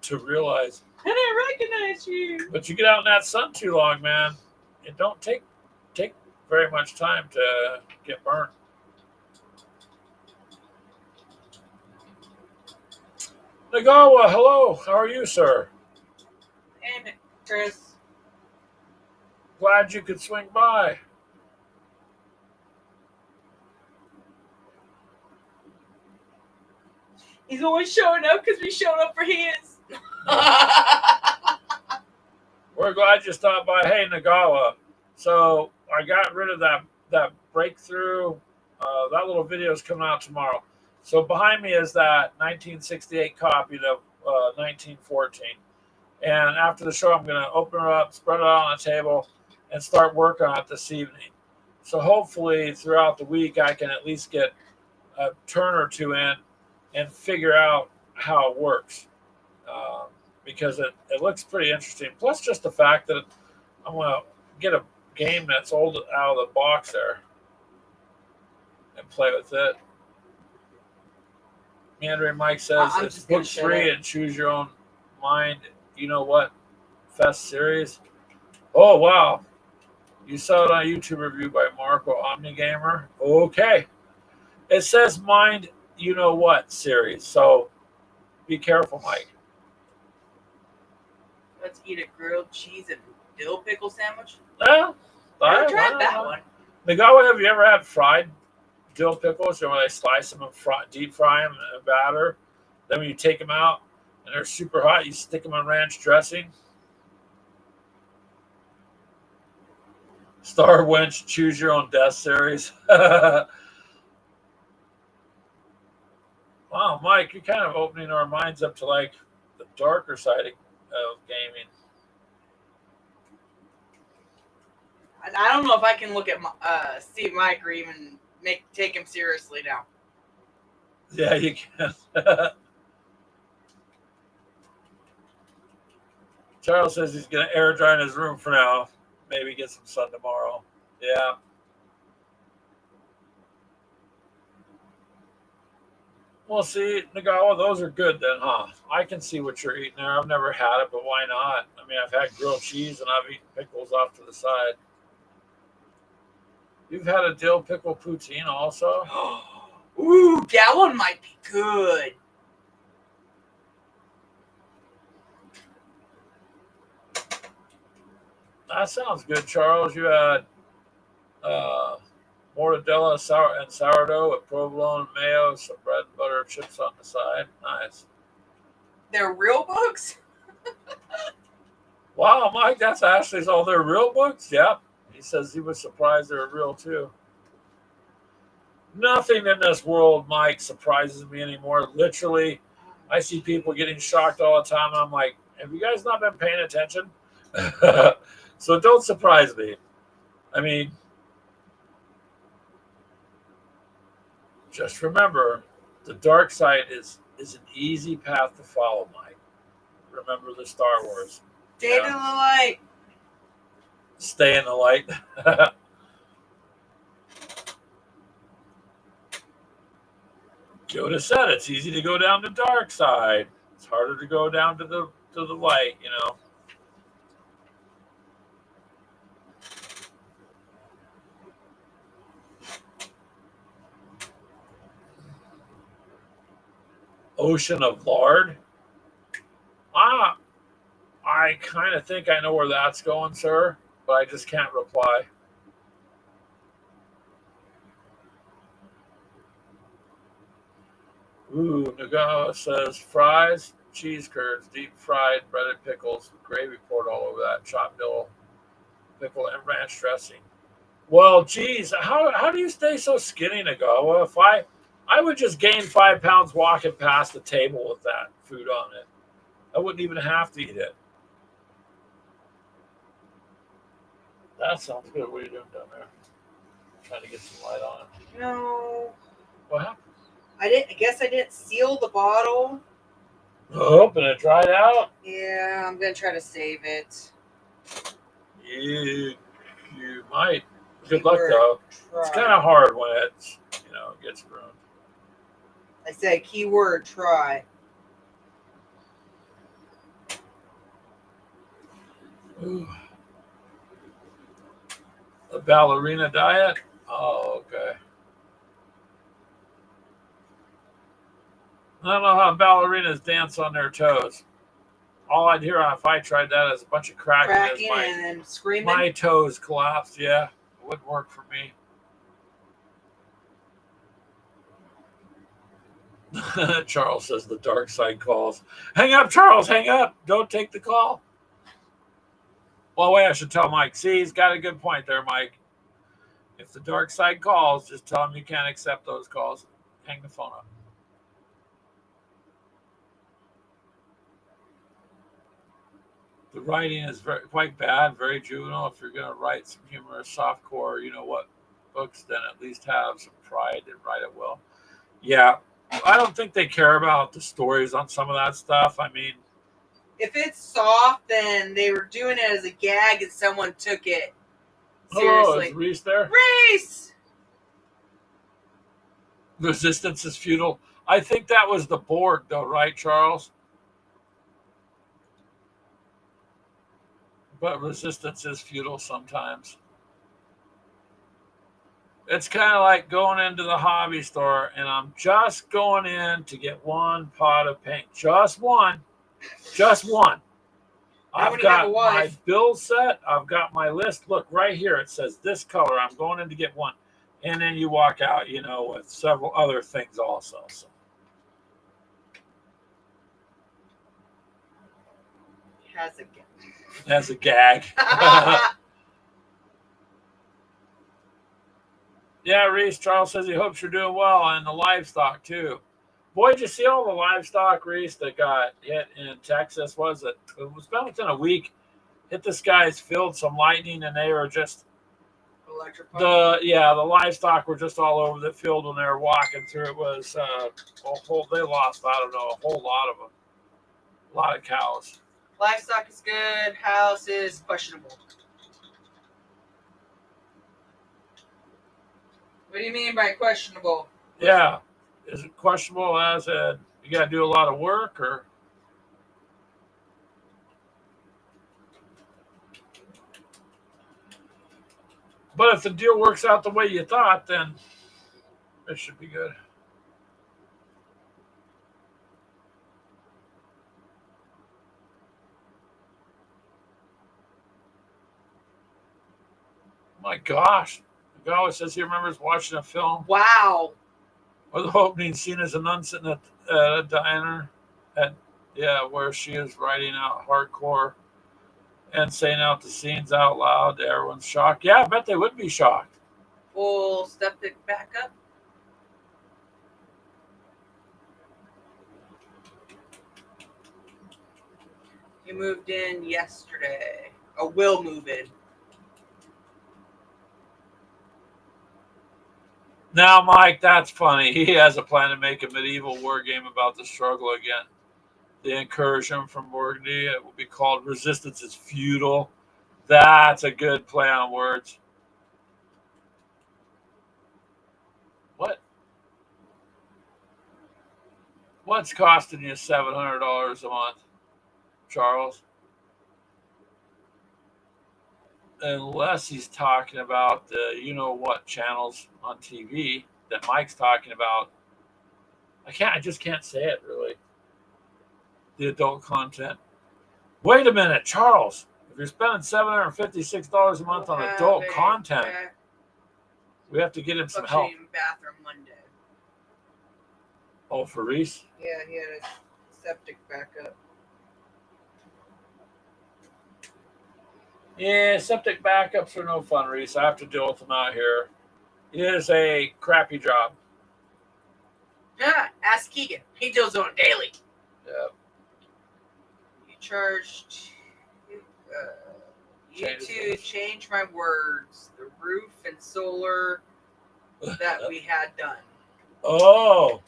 to realize. I didn't recognize you. But you get out in that sun too long, man. It don't take very much time to get burnt. Nagawa, hello. How are you, sir? And Chris. Glad you could swing by. He's always showing up because we showed up for his. We're glad you stopped by. Hey, Nagawa. So I got rid of that breakthrough. That little video is coming out tomorrow. So behind me is that 1968 copy of 1914. And after the show, I'm going to open it up, spread it out on a table, and start work on it this evening. So hopefully throughout the week, I can at least get a turn or two in and figure out how it works. Because it looks pretty interesting. Plus just the fact that I'm going to get a game that's old out of the box there and play with it. Andrew Mike says it's book 3 and choose your own mind. You know what? Fest series. Oh, wow. You saw it on a YouTube review by Marco Omnigamer. Okay. It says mind you know what series. So be careful, Mike. Let's eat a grilled cheese and dill pickle sandwich. Well, I tried that one. Nagawa, have you ever had fried dill pickles? Where they slice them and deep fry them in a batter. Then when you take them out and they're super hot, you stick them in ranch dressing. Star Wench, choose your own death series. Wow, Mike, you're kind of opening our minds up to like the darker side of gaming. I don't know if I can look at Steve Mike or even take him seriously now. Yeah, you can. Charles says he's going to air dry in his room for now. Maybe get some sun tomorrow. Yeah. Well, see, Nagawa, those are good then, huh? I can see what you're eating there. I've never had it, but why not? I mean, I've had grilled cheese and I've eaten pickles off to the side. You've had a dill pickle poutine also? Ooh, that one might be good. That sounds good, Charles. You had uh, mortadella and sourdough with provolone and mayo, some bread and butter chips on the side. Nice. They're real books? Wow, Mike, that's Ashley's all their real books? Yep. He says he was surprised they were real too. Nothing in this world, Mike, surprises me anymore. Literally, I see people getting shocked all the time. And I'm like, have you guys not been paying attention? So don't surprise me. I mean, just remember, the dark side is an easy path to follow, Mike. Remember the Star Wars. Stay to the light. Stay in the light. Yoda said it's easy to go down the dark side. It's harder to go down to the light, you know. Ocean of lard. I kind of think I know where that's going, sir, but I just can't reply. Ooh, Nagawa says fries, cheese curds, deep fried breaded pickles, gravy poured all over that, chopped dill, pickle, and ranch dressing. Well, geez, how do you stay so skinny, Nagawa? If I would just gain 5 pounds walking past the table with that food on it. I wouldn't even have to eat it. That sounds good. What are you doing down there? Trying to get some light on it. No. What happened? I guess I didn't seal the bottle. Oh, and it dried out. Yeah, I'm gonna try to save it. You might. Good luck though. Try. It's kind of hard when it gets ruined. I said keyword try. Ooh. A ballerina diet? Oh, okay. I don't know how ballerinas dance on their toes. All I'd hear if I tried that is a bunch of cracking and then screaming. My toes collapsed. Yeah, it wouldn't work for me. Charles says the dark side calls. Hang up, Charles. Hang up. Don't take the call. Well, wait, I should tell Mike. See, he's got a good point there, Mike. If the dark side calls, just tell him you can't accept those calls. Hang the phone up. The writing is quite bad, very juvenile. If you're going to write some humorous softcore, you know what, books, then at least have some pride and write it well. Yeah, I don't think they care about the stories on some of that stuff. I mean, if it's soft, then they were doing it as a gag and someone took it seriously. Oh, is Reese there? Reese! Resistance is futile. I think that was the Borg, though, right, Charles? But resistance is futile sometimes. It's kind of like going into the hobby store and I'm just going in to get one pot of paint. Just one. Just one. I've got my bill set. I've got my list. Look, right here. It says this color. I'm going in to get one. And then you walk out, with several other things also. So. Has a gag. Yeah, Reese, Charles says he hopes you're doing well, and the livestock too. Boy, did you see all the livestock, Reese, that got hit in Texas? It was about within a week. Hit this guy's field, some lightning, and they were just electric pump. The livestock were just all over the field when they were walking through. It was they lost, I don't know, a whole lot of them, a lot of cows. Livestock is good. House is questionable. What do you mean by questionable? Yeah, is it questionable as in you got to do a lot of work or? But if the deal works out the way you thought, then it should be good. My gosh. The guy always says he remembers watching a film Wow. where the opening scene is a nun sitting at a diner where she is writing out hardcore and saying out the scenes out loud. Everyone's shocked. Yeah, I bet they would be shocked. Full septic backup. You moved in yesterday. Or will move in. Now, Mike, that's funny. He has a plan to make a medieval war game about the struggle again. The incursion from Burgundy. It will be called Resistance is Futile. That's a good play on words. What? What's costing you $700 a month, Charles? Unless he's talking about the what channels on TV that Mike's talking about. I just can't say it really. The adult content. Wait a minute, Charles. If you're spending $756 a month on adult content, we have to get him some help. Bathroom Monday. Oh, for Reese? Yeah, he had a septic backup. Yeah, septic backups are no fun, Reese. I have to deal with them out here. It is a crappy job. Yeah, ask Keegan. He deals with it daily. Yeah. You charged you to change my words. The roof and solar that we had done. Oh,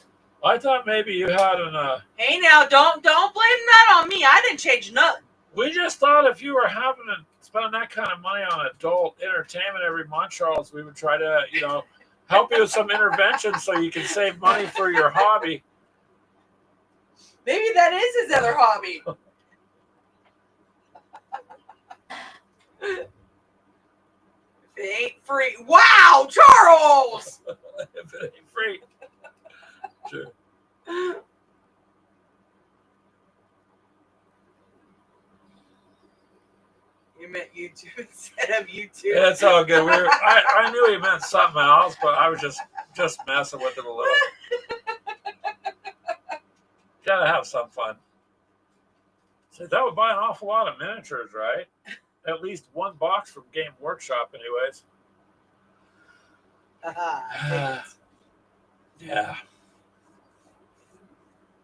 I thought maybe you had Hey, now don't blame that on me. I didn't change nothing. We just thought if you were having to spend that kind of money on adult entertainment every month, Charles, we would try to, help you with some intervention so you can save money for your hobby. Maybe that is his other hobby. If it ain't free. Wow, Charles! If it ain't free. Sure. You meant YouTube instead of YouTube. Yeah, it's all good. I knew he meant something else, but I was just messing with him a little. Gotta have some fun. So that would buy an awful lot of miniatures, right? At least one box from Game Workshop, anyways. Yeah.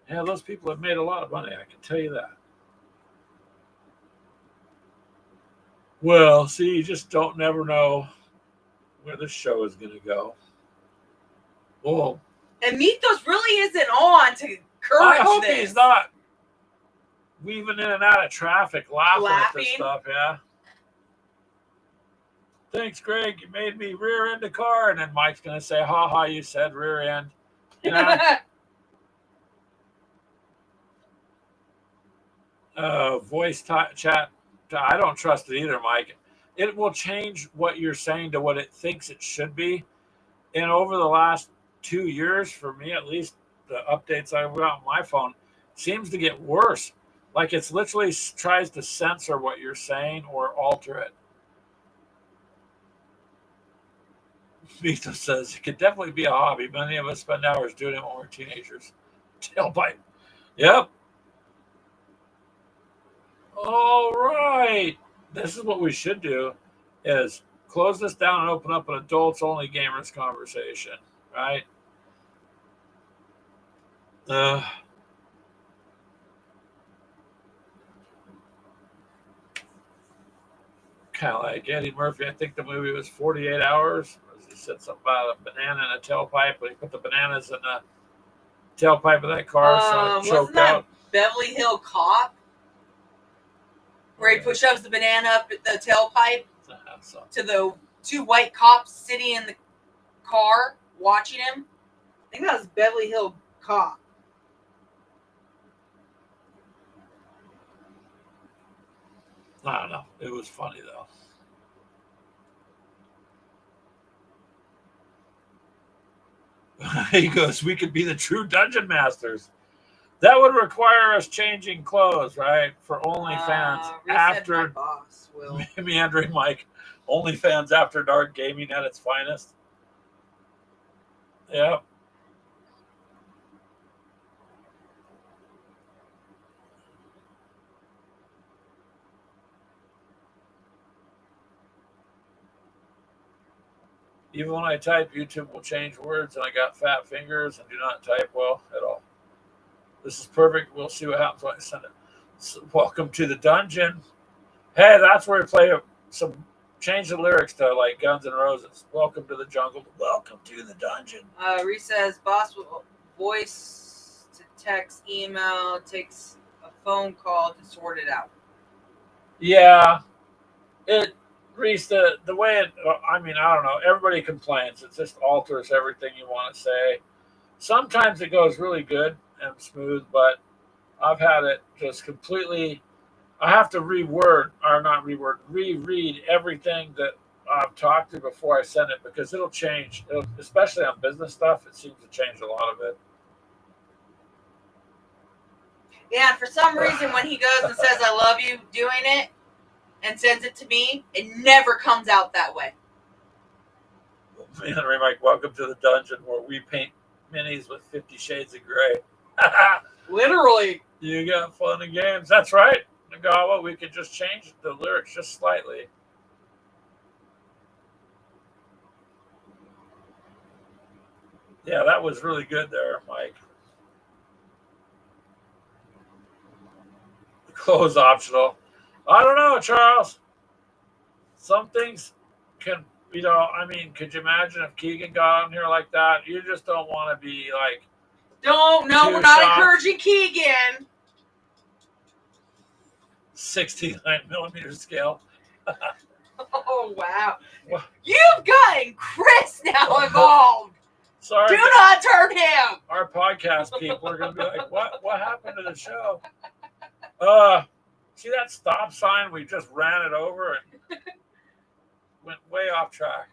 Yeah, those people have made a lot of money, I can tell you that. Well, see, you just never know where this show is going to go. Whoa. And Mythos really isn't on to encourage I hope this. he's not weaving in and out of traffic laughing at this stuff, yeah. Thanks, Greg. You made me rear end the car. And then Mike's going to say, ha ha, you said rear end. Voice chat. I don't trust it either, Mike. It will change what you're saying to what it thinks it should be. And over the last 2 years, for me at least, the updates I've got on my phone seems to get worse. Like it's literally tries to censor what you're saying or alter it. Vito says it could definitely be a hobby. Many of us spend hours doing it when we're teenagers. Tailbite. Yep. All right. This is what we should do is close this down and open up an adults only gamers conversation, right? kind of like Eddie Murphy. I think the movie was 48 Hours. He said something about a banana in a tailpipe, but he put the bananas in the tailpipe of that car, so it Wasn't choked that out. Beverly Hill Cop? Where he shoves the banana up at the tailpipe to the two white cops sitting in the car watching him. I think that was Beverly Hill Cop. I don't know. It was funny though. He goes, "We could be the true dungeon masters." That would require us changing clothes, right? For OnlyFans after my boss will. Meandering Mike. OnlyFans after dark gaming at its finest. Yep. Even when I type, YouTube will change words, and I got fat fingers and do not type well at all. This is perfect. We'll see what happens when I send it. So, welcome to the dungeon. Hey, that's where we play some. Change the lyrics to like Guns N' Roses. Welcome to the jungle. Welcome to the dungeon. Reese says boss will voice to text, email, takes a phone call to sort it out. Yeah, Reese, the way it. I mean, I don't know. Everybody complains. It just alters everything you want to say. Sometimes it goes really good and smooth, but I've had it just completely. I have to reread everything that I've talked to before I send it because it'll change. Especially on business stuff, it seems to change a lot of it. Yeah, and for some reason, when he goes and says "I love you," doing it and sends it to me, it never comes out that way. Henry Mike, welcome to the dungeon where we paint minis with 50 Shades of Gray. Literally. You got fun and games. That's right. Nagawa, we could just change the lyrics just slightly. Yeah, that was really good there, Mike. The clothes optional. I don't know, Charles. Some things can, I mean, could you imagine if Keegan got on here like that? You just don't want to be like. No, we're not encouraging Keegan. 69 millimeter scale. Oh, wow. What? You've gotten Chris now involved. Sorry. Do not turn him. Our podcast people are going to be like, what happened to the show? See that stop sign? We just ran it over and went way off track.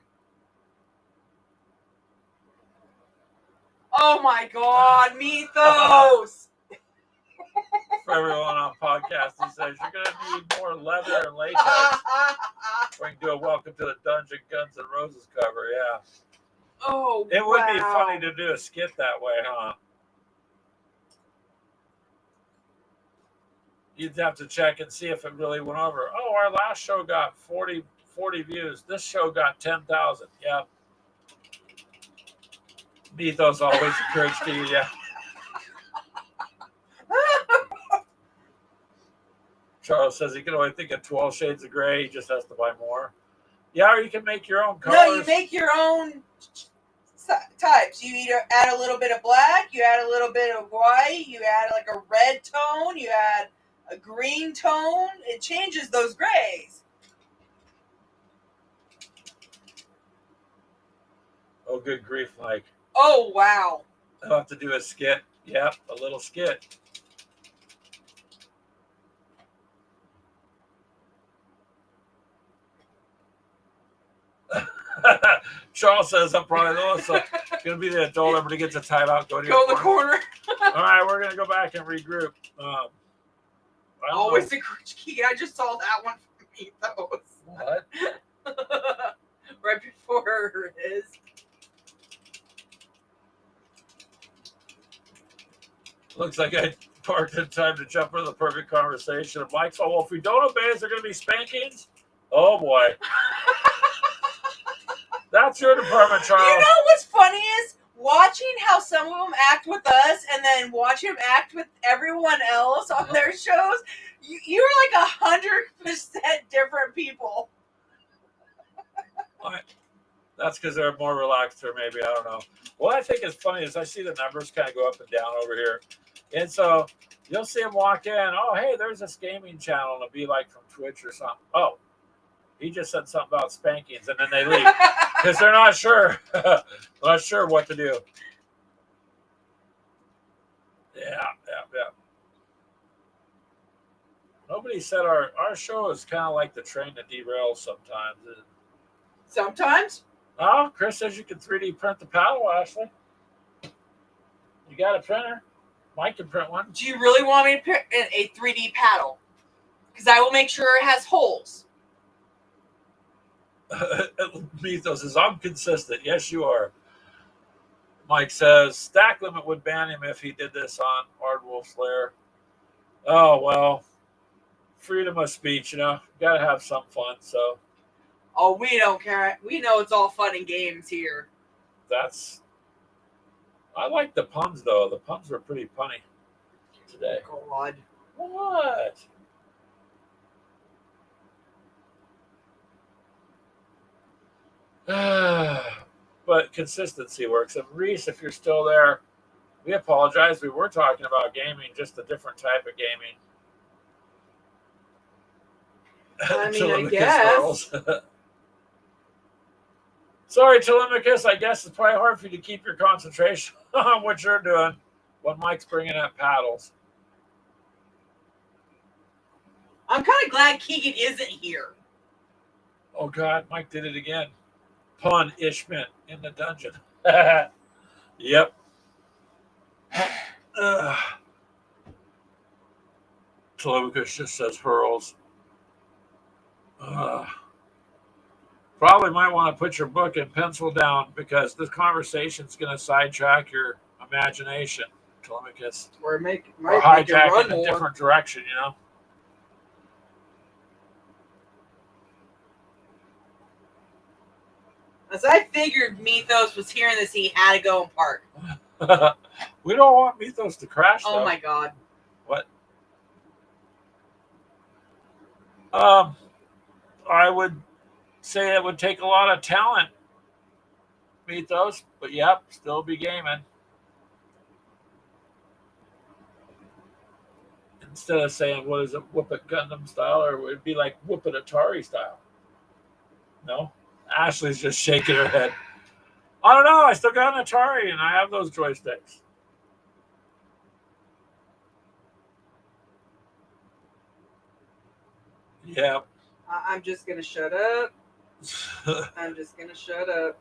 Oh, my God. Mythos. For everyone on podcast, he says you're going to need more leather and latex. We can do a Welcome to the Dungeon Guns N' Roses cover, yeah. Oh, it would be funny to do a skit that way, huh? You'd have to check and see if it really went over. Oh, our last show got 40 views. This show got 10,000. Yep. Mythos always encouraged to you, yeah. Charles says he can only think of 12 shades of gray. He just has to buy more. Yeah, or you can make your own colors. No, you make your own types. You either add a little bit of black, you add a little bit of white, you add like a red tone, you add a green tone. It changes those grays. Oh, good grief, Mike. Oh, wow. I'll have to do a skit. Yep, a little skit. Charles says I'm probably also going to be the adult. Everybody gets a timeout. Go in the corner. All right, we're going to go back and regroup. Always encourage Keegan. I just saw that one from Mythos. What? Right before his. Looks like I parked in time to jump into the perfect conversation. And Mike's, well, if we don't obey, is there going to be spankings? Oh, boy. That's your department, Charles. You know what's funny is watching how some of them act with us and then watching them act with everyone else on their shows. You're like 100% different people. That's because they're more relaxed, or maybe I don't know. What I think is funny is I see the numbers kind of go up and down over here, and so you'll see them walk in. Oh, hey, there's this gaming channel. And it'll be like from Twitch or something. Oh, he just said something about spankings, and then they leave because they're not sure, not sure what to do. Yeah. Nobody said our show is kind of like the train that derails sometimes. Sometimes. Oh, Chris says you can 3D print the paddle, Ashley. You got a printer? Mike can print one. Do you really want me to print a 3D paddle? Because I will make sure it has holes. Mythos says, I'm consistent. Yes, you are. Mike says, Stack Limit would ban him if he did this on Ardwolf's Lair. Oh, well, freedom of speech, got to have some fun, so. Oh, we don't care. We know it's all fun and games here. I like the puns, though. The puns were pretty punny today. God. What? But consistency works. And Reese, if you're still there, we apologize. We were talking about gaming, just a different type of gaming. I mean, I guess. Sorry, Telemachus. I guess it's probably hard for you to keep your concentration on what you're doing when Mike's bringing up paddles. I'm kind of glad Keegan isn't here. Oh, God. Mike did it again. Pun Ishmit in the dungeon. Yep. Telemachus just says hurls. Probably might want to put your book and pencil down because this conversation is going to sidetrack your imagination, Telemachus. Or hijack it in a different direction, As I figured Mythos was hearing this, he had to go and park. We don't want Mythos to crash, though. Oh, my God. What? I would say it would take a lot of talent, Mythos, but yep, still be gaming. Instead of saying, what is it, Whoop It Gundam style, or would it be like Whoop It Atari style? No? Ashley's just shaking her head. I don't know. I still got an Atari, and I have those joysticks. Yeah. I'm just going to shut up. I'm just going to shut up.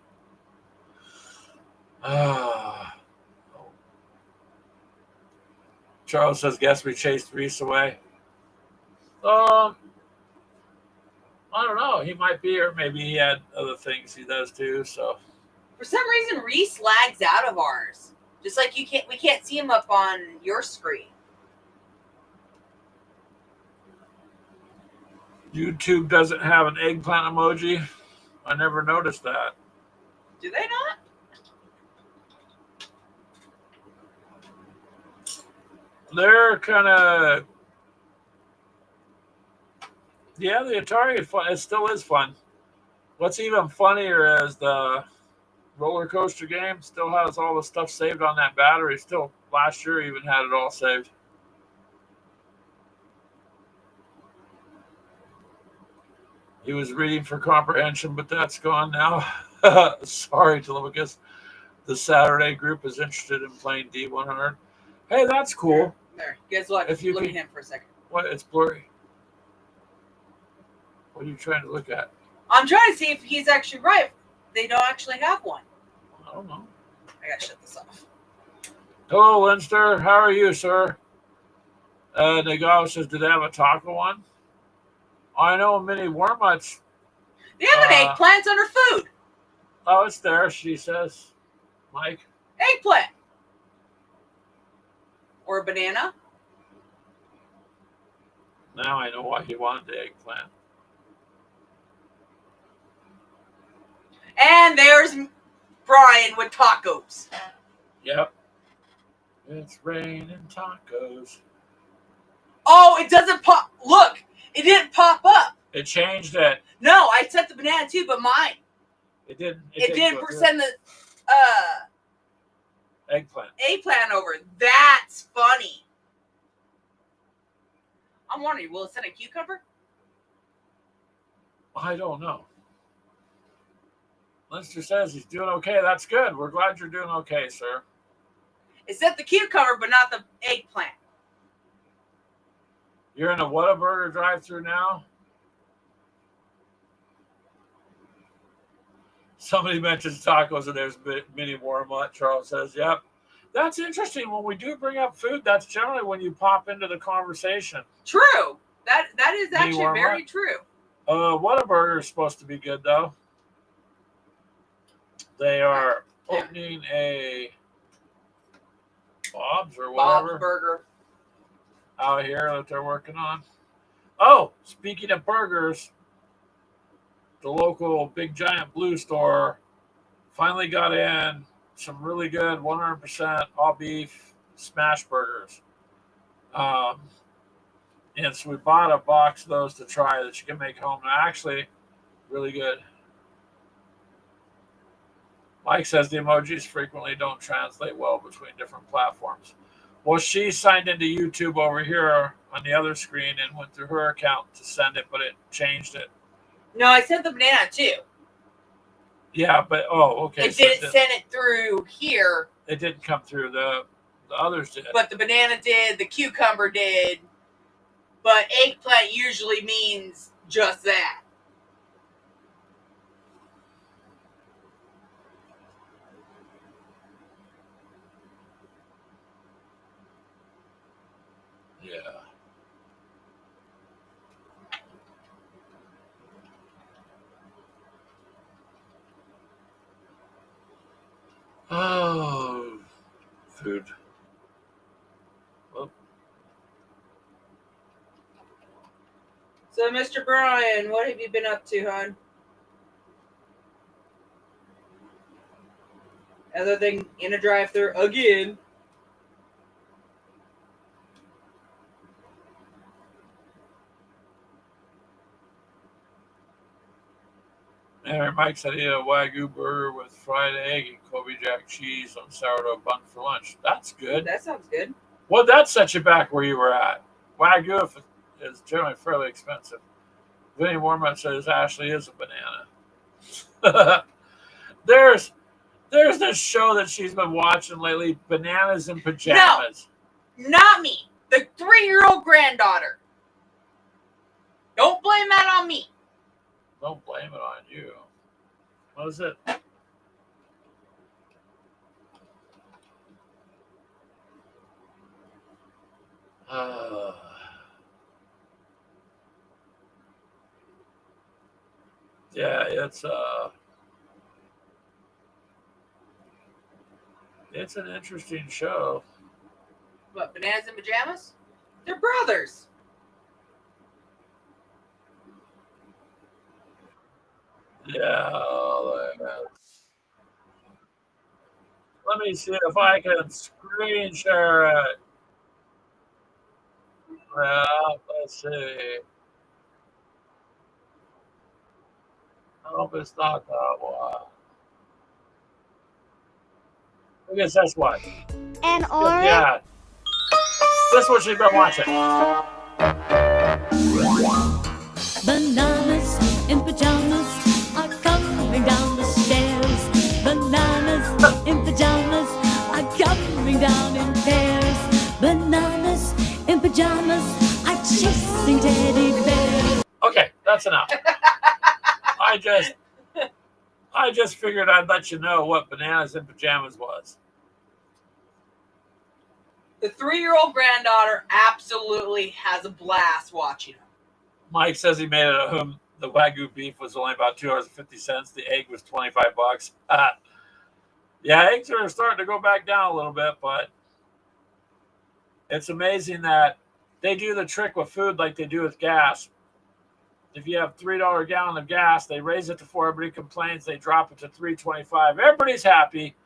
Charles says, guess we chased Reese away. I don't know. He might be, or maybe he had other things he does too. So for some reason, Reese lags out of ours. Just like we can't see him up on your screen. YouTube doesn't have an eggplant emoji. I never noticed that. Do they not? They're kind of. Yeah, the Atari is fun. It still is fun. What's even funnier is the roller coaster game still has all the stuff saved on that battery. Still, last year even had it all saved. He was reading for comprehension, but that's gone now. Sorry, Telemachus. The Saturday group is interested in playing D100. Hey, that's cool. There, guess what? If you look can, at him for a second. What? It's blurry. What are you trying to look at? I'm trying to see if he's actually right. They don't actually have one. I don't know. I gotta shut this off. Hello, Leinster. How are you, sir? Nagao says, did they have a taco one? I know many Wormuts. They have an eggplant under food. Oh, it's there, she says. Mike? Eggplant. Or a banana. Now I know why he wanted the eggplant. And there's Brian with tacos. Yep. It's raining tacos. Oh, it doesn't pop. Look, it didn't pop up. It changed it. No, I set the banana too, but mine. It didn't. It didn't go through. send the Eggplant. eggplant over. That's funny. I'm wondering, will it send a cucumber? I don't know. Leinster says he's doing okay. That's good. We're glad you're doing okay, sir. It sent the cucumber, but not the eggplant. You're in a Whataburger drive-thru now? Somebody mentions tacos and there's mini warm-up. Charles says, yep. That's interesting. When we do bring up food, that's generally when you pop into the conversation. True. That is actually very true. Whataburger is supposed to be good, though. They are opening a Bob's or whatever. Bob's Burger. Out here that they're working on. Oh, speaking of burgers, the local Big Giant Blue store finally got in some really good 100% all beef smash burgers. And so we bought a box of those to try that you can make home. They're actually really good. Mike says the emojis frequently don't translate well between different platforms. Well, she signed into YouTube over here on the other screen and went through her account to send it, but it changed it. No, I sent the banana too. Yeah, but okay. It didn't send it through here. It didn't come through. The others did. But the banana did. The cucumber did. But eggplant usually means just that. Yeah. Oh, food. Well, So, Mr. Brian, what have you been up to, hon? Other than in a drive-thru again. Mike said he had a Wagyu burger with fried egg and Kobe Jack cheese on sourdough bun for lunch. That's good. That sounds good. Well, that set you back where you were at. Wagyu is generally fairly expensive. Vinny Warman says Ashley is a banana. There's this show that she's been watching lately, Bananas in Pajamas. No, not me. The 3-year-old granddaughter. Don't blame that on me. Don't blame it on you. What is it? Yeah, it's an interesting show. What, Bananas in Pajamas? They're brothers. Yeah. Let me see if I can screen share it. Well, let's see. I hope it's not that one. I guess that's what. And or Yeah. That's what she's been watching. Bananas in pajamas are coming down the stairs. Bananas in pajamas are coming down in pairs. Bananas in pajamas are chasing teddy bears. Okay, that's enough. I just figured I'd let you know what Bananas in Pajamas was. The 3-year-old granddaughter absolutely has a blast watching them. Mike says he made it at home. The Wagyu beef was only about $2.50. The egg was $25. Yeah, eggs are starting to go back down a little bit, but it's amazing that they do the trick with food like they do with gas. If you have $3 a gallon of gas, they raise it to $4. Everybody complains. They drop it to $3.25. Everybody's happy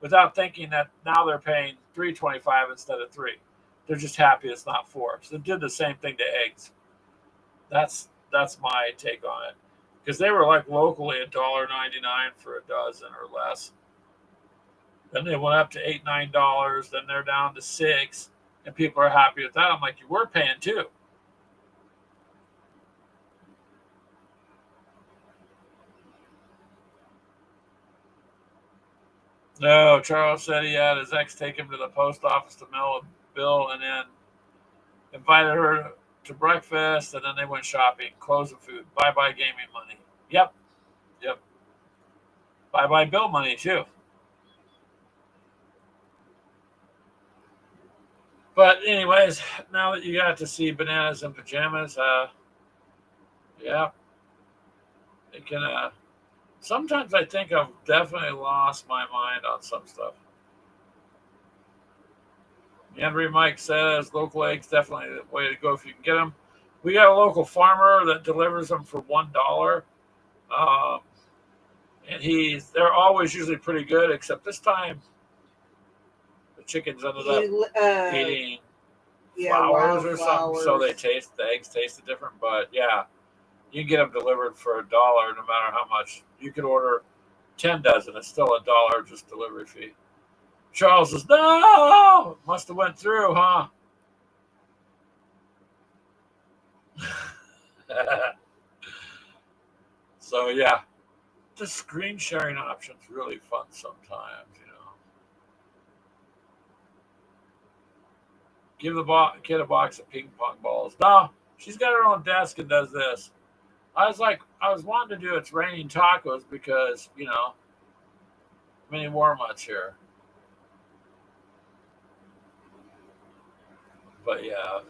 without thinking that now they're paying $3.25 instead of $3. They're just happy it's not $4. So they did the same thing to eggs. That's my take on it. because they were like locally $1.99 for a dozen or less. Then they went up to $8, $9. Then they're down to $6, and people are happy with that. I'm like, you were paying too. No, Charles said he had his ex take him to the post office to mail a bill, and then invited her to breakfast, and then they went shopping, clothes and food. Bye-bye gaming money. Yep. Bye-bye bill money, too. But anyways, now that you got to see Bananas in Pajamas, yeah, it can, sometimes I think I've definitely lost my mind on some stuff. Henry Mike says local eggs definitely the way to go if you can get them. We got a local farmer that delivers them for $1, and they're always usually pretty good. Except this time, the chickens ended up eating flowers or something, so the eggs tasted different. But yeah, you can get them delivered for $1, no matter how much. You could order 10 dozen; it's still $1 just delivery fee. Charles says, no, must have went through, huh? So, yeah, the screen sharing option's really fun sometimes, you know. Give the kid a box of ping pong balls. No, she's got her own desk and does this. I was wanting to do It's Raining Tacos because, you know, mini warm-ups here. But yeah, of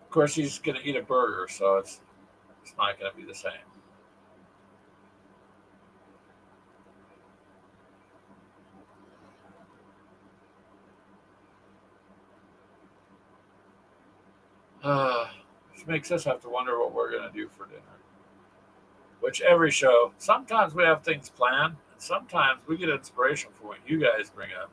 course she's gonna eat a burger, so it's not gonna be the same. Which makes us have to wonder what we're gonna do for dinner. Which every show, sometimes we have things planned, and sometimes we get inspiration for what you guys bring up.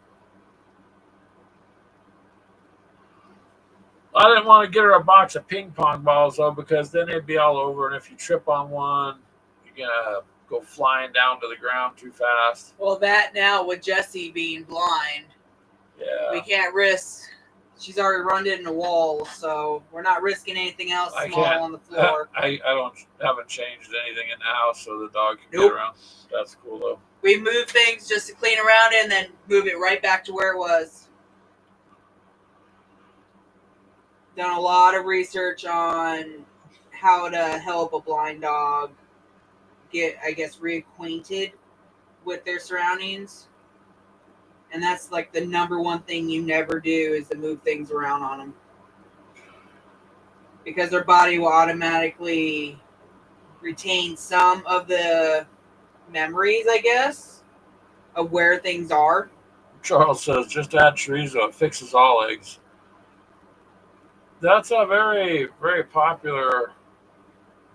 I didn't want to get her a box of ping pong balls, though, because then they'd be all over. And if you trip on one, you're going to go flying down to the ground too fast. Well, that now with Jessie being blind, Yeah. we can't risk. She's already run into walls, so we're not risking anything else small on the floor. I haven't changed anything in the house so the dog can get around. That's cool, though. We move things just to clean around it and then move it right back to where it was. Done a lot of research on how to help a blind dog get, I guess, reacquainted with their surroundings. And that's like the number one thing you never do is to move things around on them. Because their body will automatically retain some of the memories, I guess, of where things are. Charles says, just add chorizo. It fixes all eggs. That's a very, very popular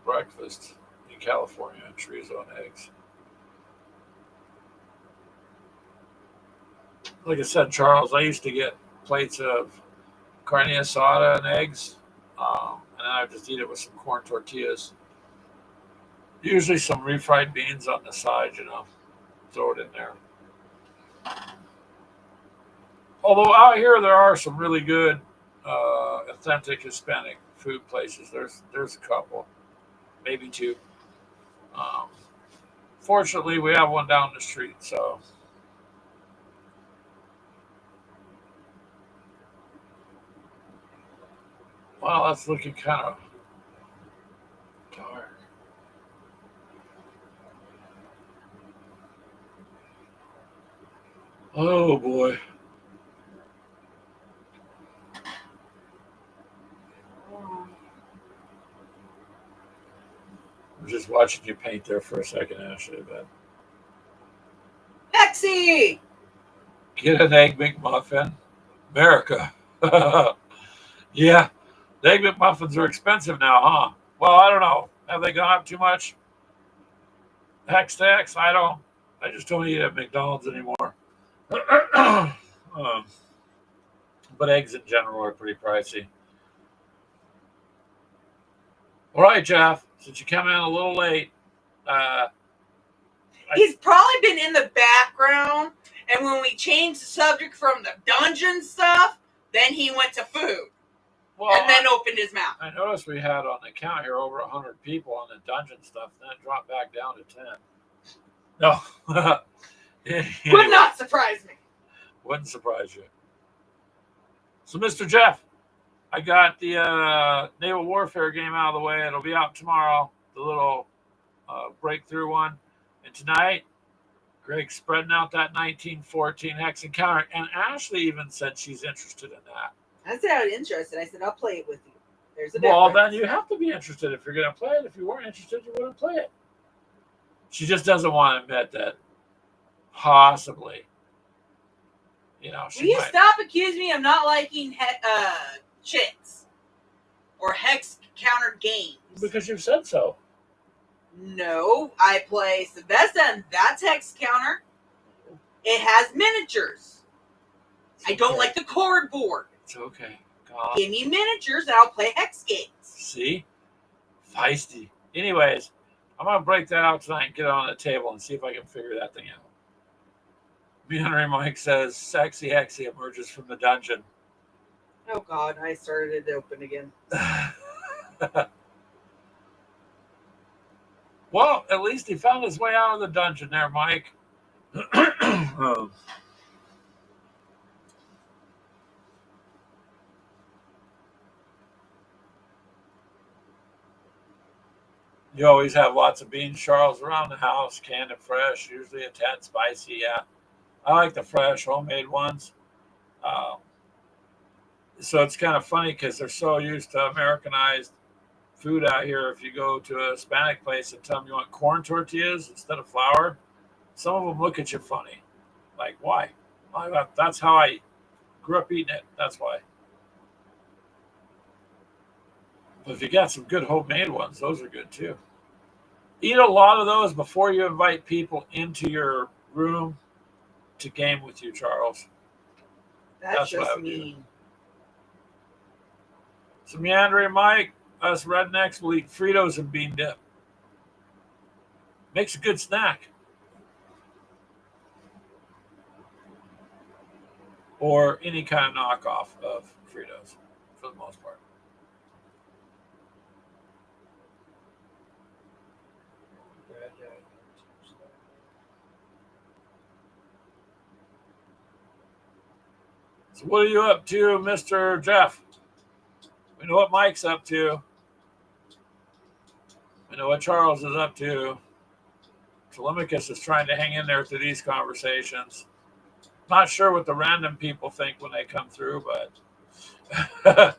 breakfast in California, chorizo and eggs. Like I said, Charles, I used to get plates of carne asada and eggs, and then I just eat it with some corn tortillas. Usually some refried beans on the side, you know, throw it in there. Although out here there are some really good authentic Hispanic food places. There's a couple, maybe two. Fortunately, we have one down the street, so. Wow, that's looking kind of dark. Oh boy. I'm just watching you paint there for a second, Ashley. But Lexi! Get an Egg McMuffin. America. Yeah. The Egg McMuffins are expensive now, huh? Well, I don't know. Have they gone up too much? Hex tax? I just don't eat at McDonald's anymore. But eggs in general are pretty pricey. All right, Jeff. since you come in a little late, He's probably been in the background, and when we changed the subject from the dungeon stuff, then he went to food, and then opened his mouth. I noticed we had on the count here over 100 people on the dungeon stuff, and then it dropped back down to 10. No. Would not surprise me. Wouldn't surprise you. So, Mr. Jeff, I got the Naval Warfare game out of the way. It'll be out tomorrow, the little breakthrough one. And tonight, Greg's spreading out that 1914 hex encounter. And Ashley even said she's interested in that. I said I was interested. I said, I'll play it with you. There's a Well, difference. then you have to be interested if you're going to play it. If you weren't interested, you wouldn't play it. She just doesn't want to admit that possibly, she Will you might. stop accusing me of not liking chits or hex counter games? Because you've said so. No, I play Sebesta, and that's hex counter. It has miniatures. I don't like the cord board. It's okay. God. Give me miniatures, and I'll play hex games. See? Feisty. Anyways, I'm going to break that out tonight and get it on the table and see if I can figure that thing out. Me Henry Mike says, Sexy Hexy emerges from the dungeon. Oh, God, I started it open again. Well, at least he found his way out of the dungeon there, Mike. You always have lots of beans, Charles, around the house, canned and fresh, usually a tad spicy. Yeah, I like the fresh, homemade ones. So it's kind of funny because they're so used to Americanized food out here. If you go to a Hispanic place and tell them you want corn tortillas instead of flour, some of them look at you funny. Like, why? That's how I grew up eating it. That's why. But if you got some good homemade ones, those are good too. Eat a lot of those before you invite people into your room to game with you, Charles. That's what I just would do. mean. So Meandering Mike, us rednecks will eat Fritos and bean dip. Makes a good snack. Or any kind of knockoff of Fritos, for the most part. So what are you up to, Mr. Jeff? We know what Mike's up to. We know what Charles is up to. Telemachus is trying to hang in there through these conversations. Not sure what the random people think when they come through, but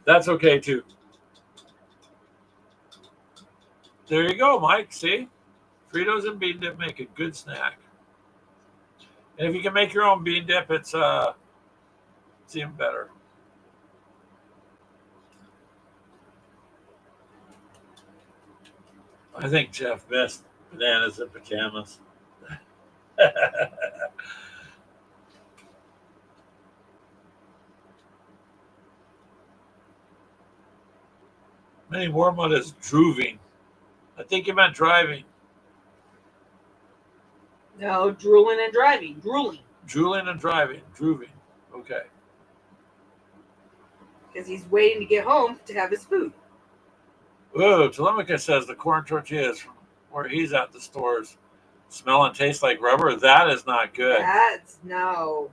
that's okay too. There you go, Mike. See? Fritos and bean dip make a good snack. And if you can make your own bean dip, it's even better. I think Jeff missed bananas and pajamas. Many Wormwood is druving. I think you meant driving. No, drooling and driving. Drooling. Drooling and driving. Druving. Okay. Because he's waiting to get home to have his food. Ooh, Telemachus says the corn tortillas from where he's at the stores smell and taste like rubber. That is not good. That's no.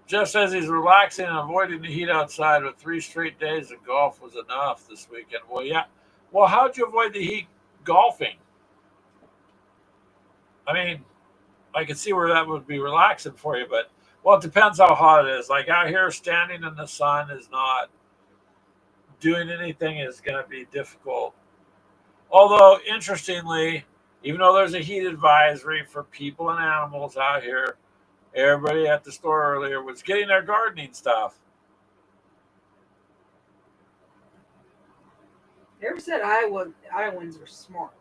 Jeff says he's relaxing and avoiding the heat outside, but 3 straight days of golf was enough this weekend. Well, yeah. Well, how'd you avoid the heat golfing? I mean, I can see where that would be relaxing for you, but, well, it depends how hot it is. Like out here, standing in the sun is not doing anything is going to be difficult. Although, interestingly, even though there's a heat advisory for people and animals out here, everybody at the store earlier was getting their gardening stuff. Never said Iowans were smart.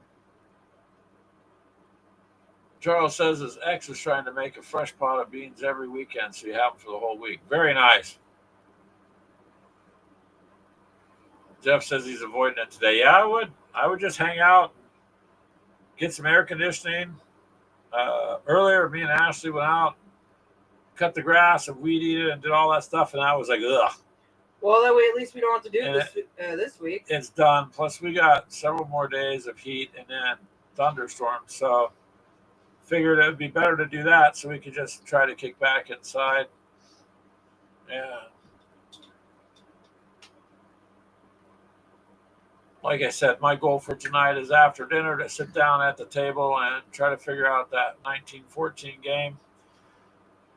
Charles says his ex is trying to make a fresh pot of beans every weekend, so you have them for the whole week. Very nice. Jeff says he's avoiding it today. Yeah, I would. I would just hang out, get some air conditioning. Earlier, me and Ashley went out, cut the grass and weed eat it and did all that stuff, and I was like, ugh. Well, that way at least we don't have to do And this week. It's done. Plus, we got several more days of heat and then thunderstorms. So, figured it would be better to do that so we could just try to kick back inside. Yeah. Like I said, my goal for tonight is after dinner to sit down at the table and try to figure out that 1914 game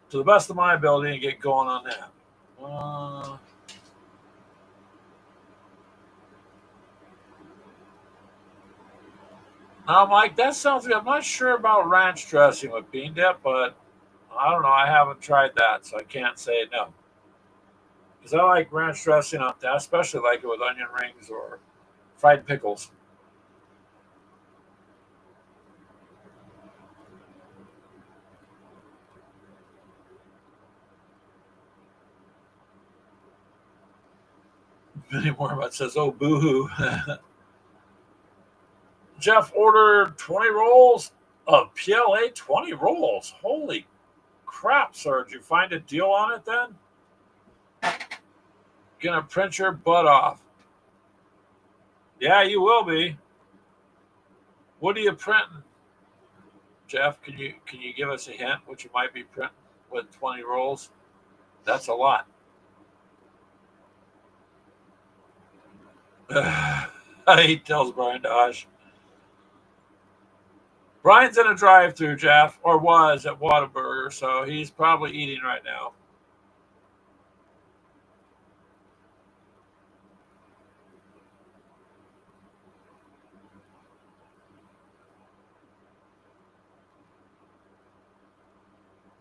to the best of my ability and get going on that. Now, Mike, that sounds good. I'm not sure about ranch dressing with bean dip, but I don't know. I haven't tried that, so I can't say no. Because I like ranch dressing on that, especially like it with onion rings or fried pickles. Vinny Mormont says, oh, boo-hoo. Jeff ordered 20 rolls of PLA, 20 rolls. Holy crap, sir. Did you find a deal on it then? Gonna print your butt off. Yeah, you will be. What are you printing? Jeff, can you give us a hint what you might be printing with 20 rolls? That's a lot. He tells Brian Dodge. Brian's in a drive-thru, Jeff, or was at Whataburger, so he's probably eating right now.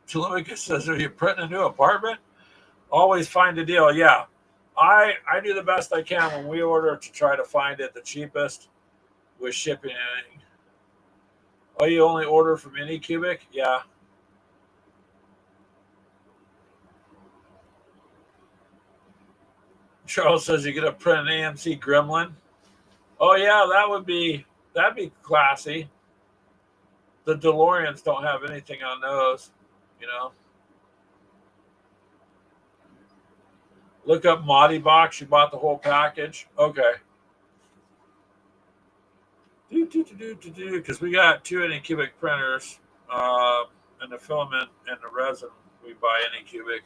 Chilimica says, are you printing a new apartment? Always find a deal. Yeah, I do the best I can when we order to try to find it the cheapest with shipping and anything. Oh, you only order from Anycubic? Yeah. Charles says you're gonna print an AMC Gremlin. Oh yeah, that'd be classy. The DeLoreans don't have anything on those, you know. Look up Moddy Box. You bought the whole package. Okay. Because we got 2 Anycubic printers, and the filament and the resin we buy Anycubic.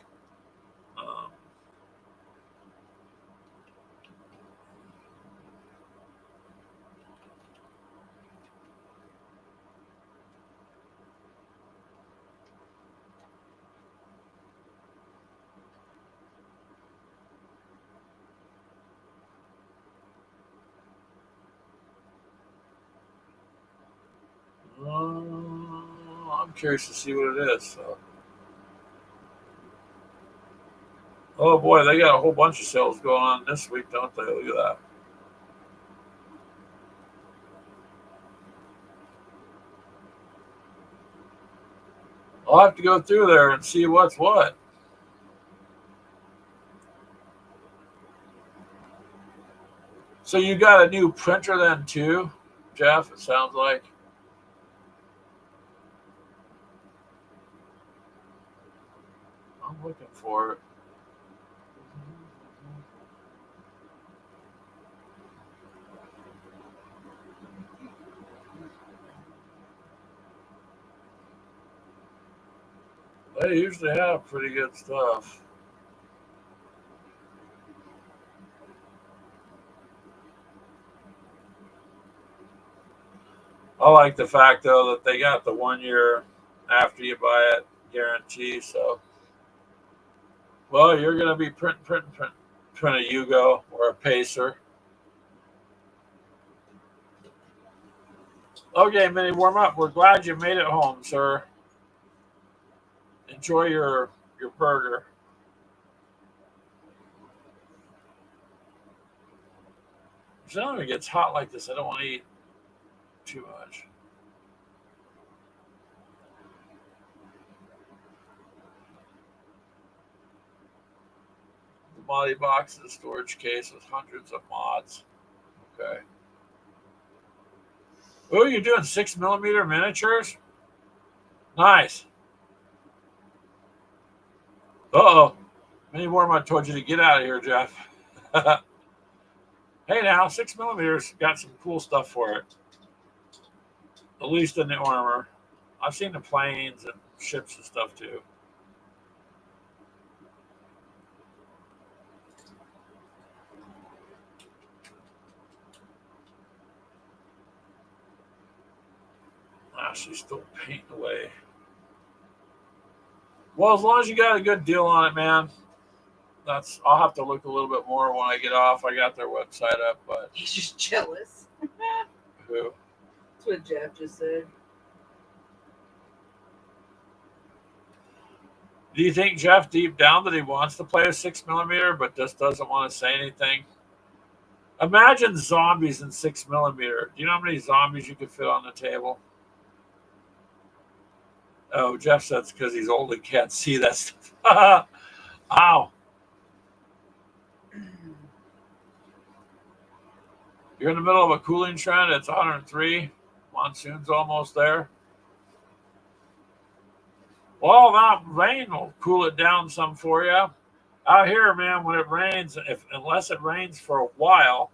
I'm curious to see what it is. So. Oh boy, they got a whole bunch of sales going on this week, don't they? Look at that. I'll have to go through there and see what's what. So you got a new printer then too, Jeff, it sounds like. I'm looking for it. They usually have pretty good stuff. I like the fact though that they got the 1 year after you buy it guarantee. So, well, you're gonna be print a Yugo or a Pacer. Okay, Minnie, warm up. We're glad you made it home, sir. Enjoy your burger. If it gets hot like this, I don't want to eat too much. Moddie boxes, storage case with hundreds of mods. Okay. Oh, you're doing 6mm miniatures? Nice. Uh-oh. Many more I told you to get out of here, Jeff. Hey now, 6mm got some cool stuff for it. At least in the armor. I've seen the planes and ships and stuff too. Ah, she's still painting away. Well, as long as you got a good deal on it, man. I'll have to look a little bit more when I get off. I got their website up, but He's just jealous. who? That's what Jeff just said. Do you think Jeff deep down that he wants to play a 6mm but just doesn't want to say anything? Imagine zombies in 6mm. Do you know how many zombies you could fit on the table? Oh, Jeff said it's because he's old and can't see that stuff. Ow. You're in the middle of a cooling trend. It's 103. Monsoon's almost there. Well, that rain will cool it down some for you. Out here, man, when it rains, unless it rains for a while,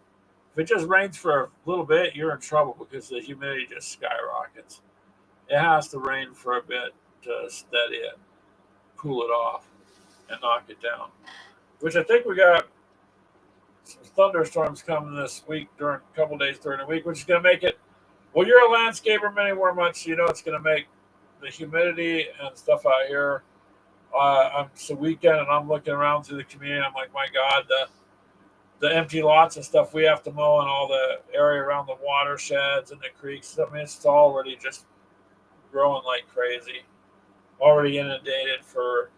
if it just rains for a little bit, you're in trouble because the humidity just skyrockets. It has to rain for a bit to steady it, cool it off, and knock it down. Which I think we got some thunderstorms coming this week during a couple days during the week, which is going to make it. Well, you're a landscaper, many more months, so you know it's going to make the humidity and stuff out here. It's a weekend, and I'm looking around through the community. I'm like, my God, the empty lots and stuff we have to mow, and all the area around the watersheds and the creeks. I mean, it's already just growing like crazy. Already inundated for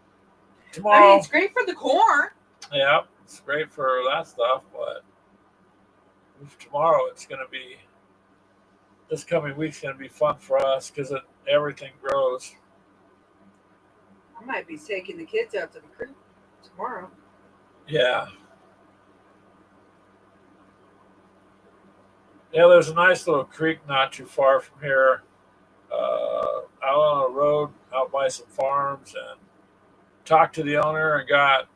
tomorrow. I mean, it's great for the corn. Yeah, it's great for that stuff, but tomorrow it's going to be, this coming week's going to be fun for us because everything grows. I might be taking the kids out to the creek tomorrow. Yeah. Yeah, there's a nice little creek not too far from here, out on a road, out by some farms, and talked to the owner and got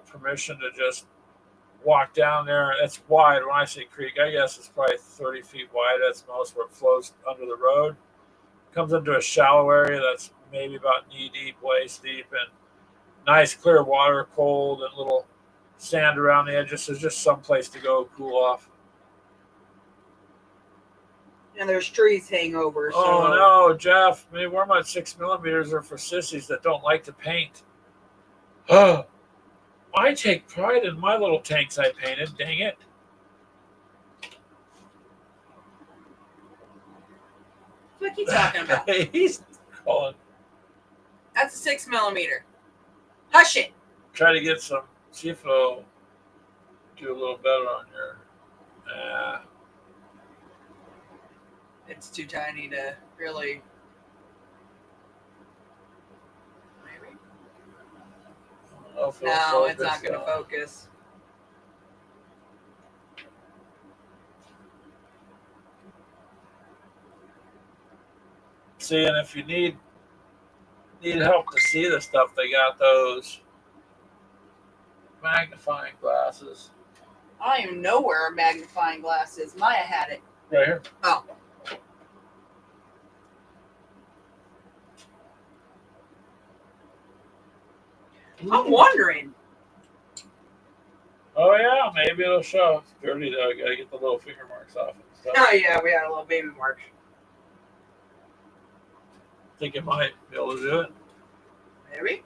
permission to just walk down there. It's wide. When I say creek, I guess it's probably 30 feet wide. That's most where it flows under the road. Comes into a shallow area that's maybe about knee deep, waist deep, and nice clear water, cold, and little sand around the edges. There's just some place to go cool off. And there's trees hanging over. Oh So no, Jeff! Maybe we're my 6mm are for sissies that don't like to paint. Oh, I take pride in my little tanks I painted. Dang it! what are you talking about? He's calling. That's a 6mm. Hush it. Try to get some. See if it'll do a little better on your. It's too tiny to really. Maybe. I don't know if it'll No, it's focus, not going to focus. See, and if you need help to see the stuff, they got those magnifying glasses I don't even know where a magnifying glass is. Maya had it. right here. Oh. I'm wondering. Oh yeah, maybe it'll show. It's dirty though. I gotta get the little finger marks off and stuff. Oh, yeah, we had a little baby mark. Think it might be able to do it. Maybe.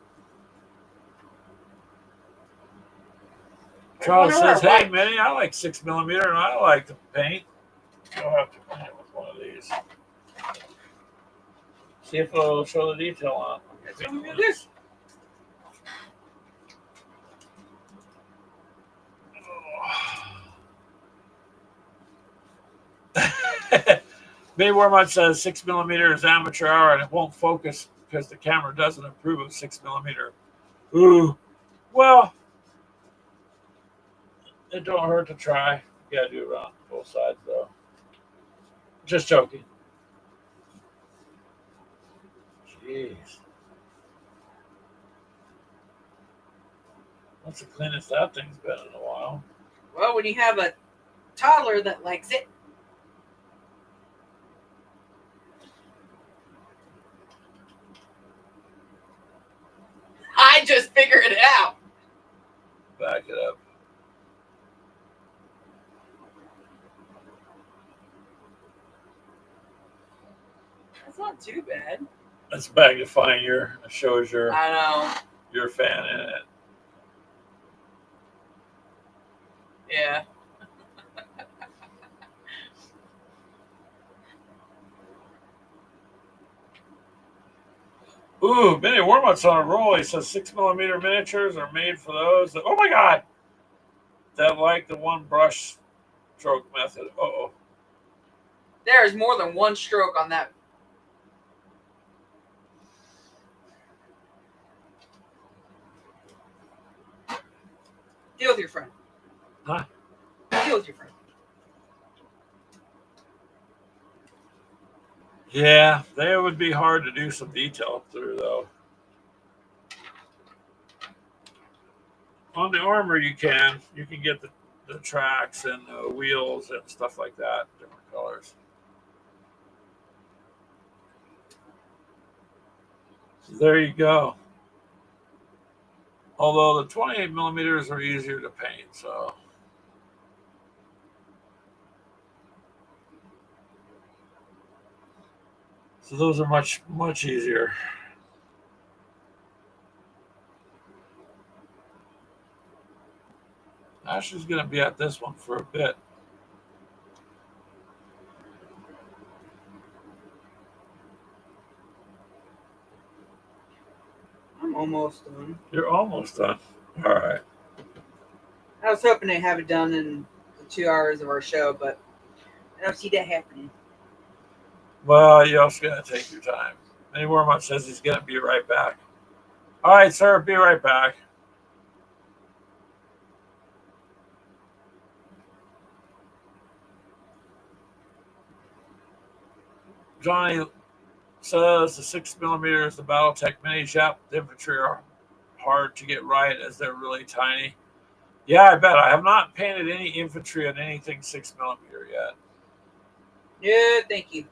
Charles I wonder says, where "Hey, Minnie, I like 6mm, and I like to paint. You'll have to paint it with one of these. See if it'll show the detail on it." That's what we do. Bay Warmont says 6mm is amateur hour and it won't focus because the camera doesn't approve of 6mm. Ooh, well, It don't hurt to try. You gotta do it on both sides though. Just joking. Jeez. That's the cleanest that thing's been in a while. Well, when you have a toddler that likes it. I just figured it out. Back it up. That's not too bad. That's magnifying your, shows your I know. your fan in it. Yeah. Ooh, Benny Warmut's on a roll. He says 6mm miniatures are made for those. Oh my God! That like the one brush stroke method. Uh-oh. There is more than one stroke on that. Deal with your friend. Huh? Deal with your friend. Yeah, they would be hard to do some detail through though. On the armor, you can get the tracks and the wheels and stuff like that, different colors. So there you go. Although the 28mm are easier to paint, so. So those are much easier. Ashley's going to be at this one for a bit. I'm almost done. You're almost done. All right. I was hoping to have it done in the 2 hours of our show, but I don't see that happening. Well, you also got to take your time. Benny Warmut says he's going to be right back. All right, sir. Be right back. Johnny says the 6mm is the Battletech minis. Yep, the infantry are hard to get right as they're really tiny. Yeah, I bet. I have not painted any infantry on anything 6mm yet. Yeah, thank you.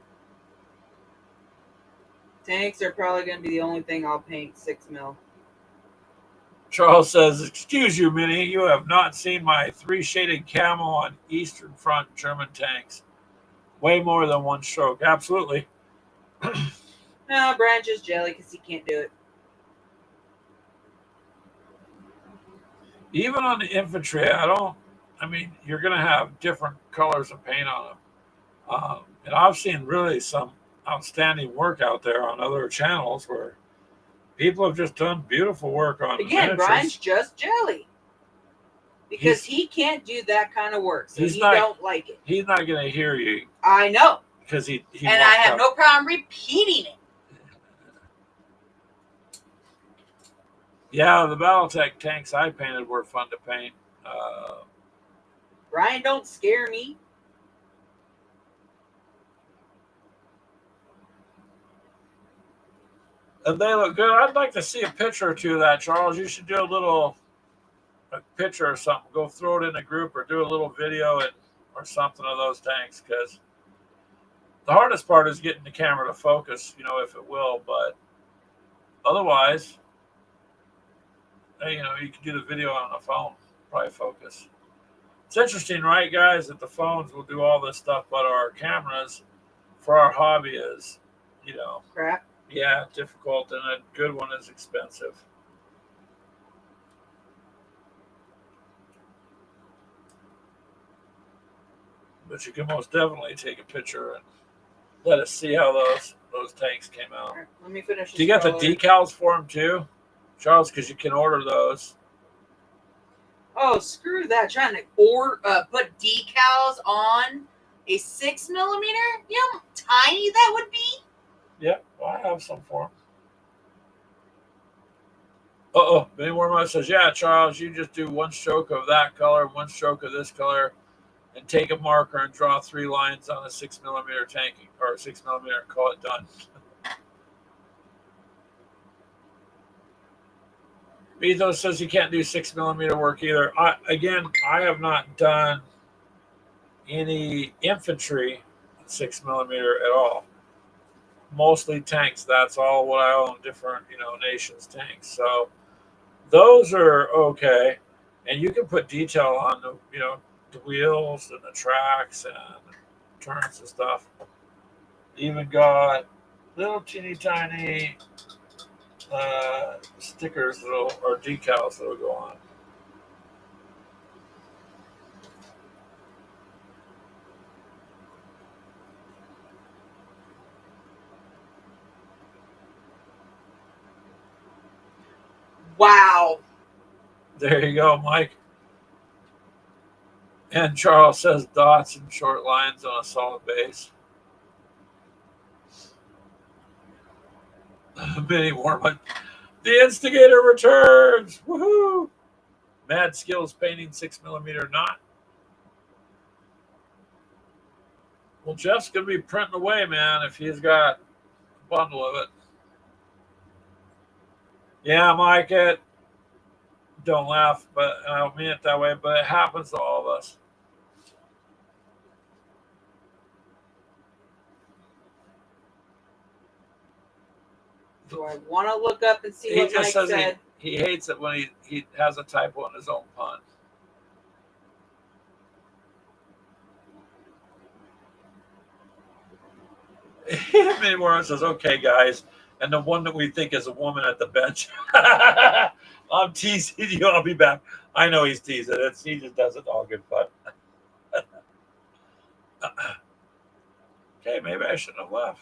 Tanks are probably going to be the only thing I'll paint 6mm. Charles says, excuse you, Minnie, you have not seen my 3-shaded camo on Eastern Front German tanks. Way more than one stroke. Absolutely. No, Brian just jelly because he can't do it. Even on the infantry, I mean, you're going to have different colors of paint on them. And I've seen really some outstanding work out there on other channels where people have just done beautiful work on Again, miniatures. Brian's just jelly. Because he can't do that kind of work, so he's he not- don't like it. He's not going to hear you I know. because he And I have no problem repeating it. Yeah, the Battletech tanks I painted were fun to paint. Brian don't scare me. And they look good. I'd like to see a picture or two of that, Charles. You should do a picture or something. Go throw it in a group or do a little video or something of those tanks, because the hardest part is getting the camera to focus, if it will. But otherwise, you can do the video on the phone, probably focus. It's interesting, right, guys, that the phones will do all this stuff, but our cameras for our hobby is, Crap. yeah, difficult, and a good one is expensive. But you can most definitely take a picture and let us see how those tanks came out. All right, let me finish this. Do you got the crawler. decals for them too, Charles? Because you can order those. Oh, screw that. Trying to put decals on a 6mm? You know how tiny that would be? Yep, well, I have some for them. Benny Warmont says, yeah, Charles, you just do one stroke of that color, one stroke of this color, and take a marker and draw 3 lines on a 6mm tanking or 6mm and call it done. Bezos says he can't do 6mm work either. I have not done any infantry 6mm at all. Mostly tanks. That's all what I own, different, nations tanks. So those are okay. And you can put detail on the wheels and the tracks and turns and stuff. Even got little teeny tiny stickers or decals that'll go on. Wow. There you go, Mike. And Charles says dots and short lines on a solid base. Benny Warmont. The instigator returns. Woohoo! Mad skills painting 6mm knot. Well, Jeff's gonna be printing away, man, if he's got a bundle of it. Yeah, Mike, don't laugh, but I don't mean it that way, but it happens to all of us. Do I want to look up and see what Mike said? He hates it when he has a typo in his own pun. Many more says, okay, guys. And the one that we think is a woman at the bench. I'm teasing you. I'll be back. I know he's teasing. He just does it all good fun. Okay, maybe I shouldn't have left.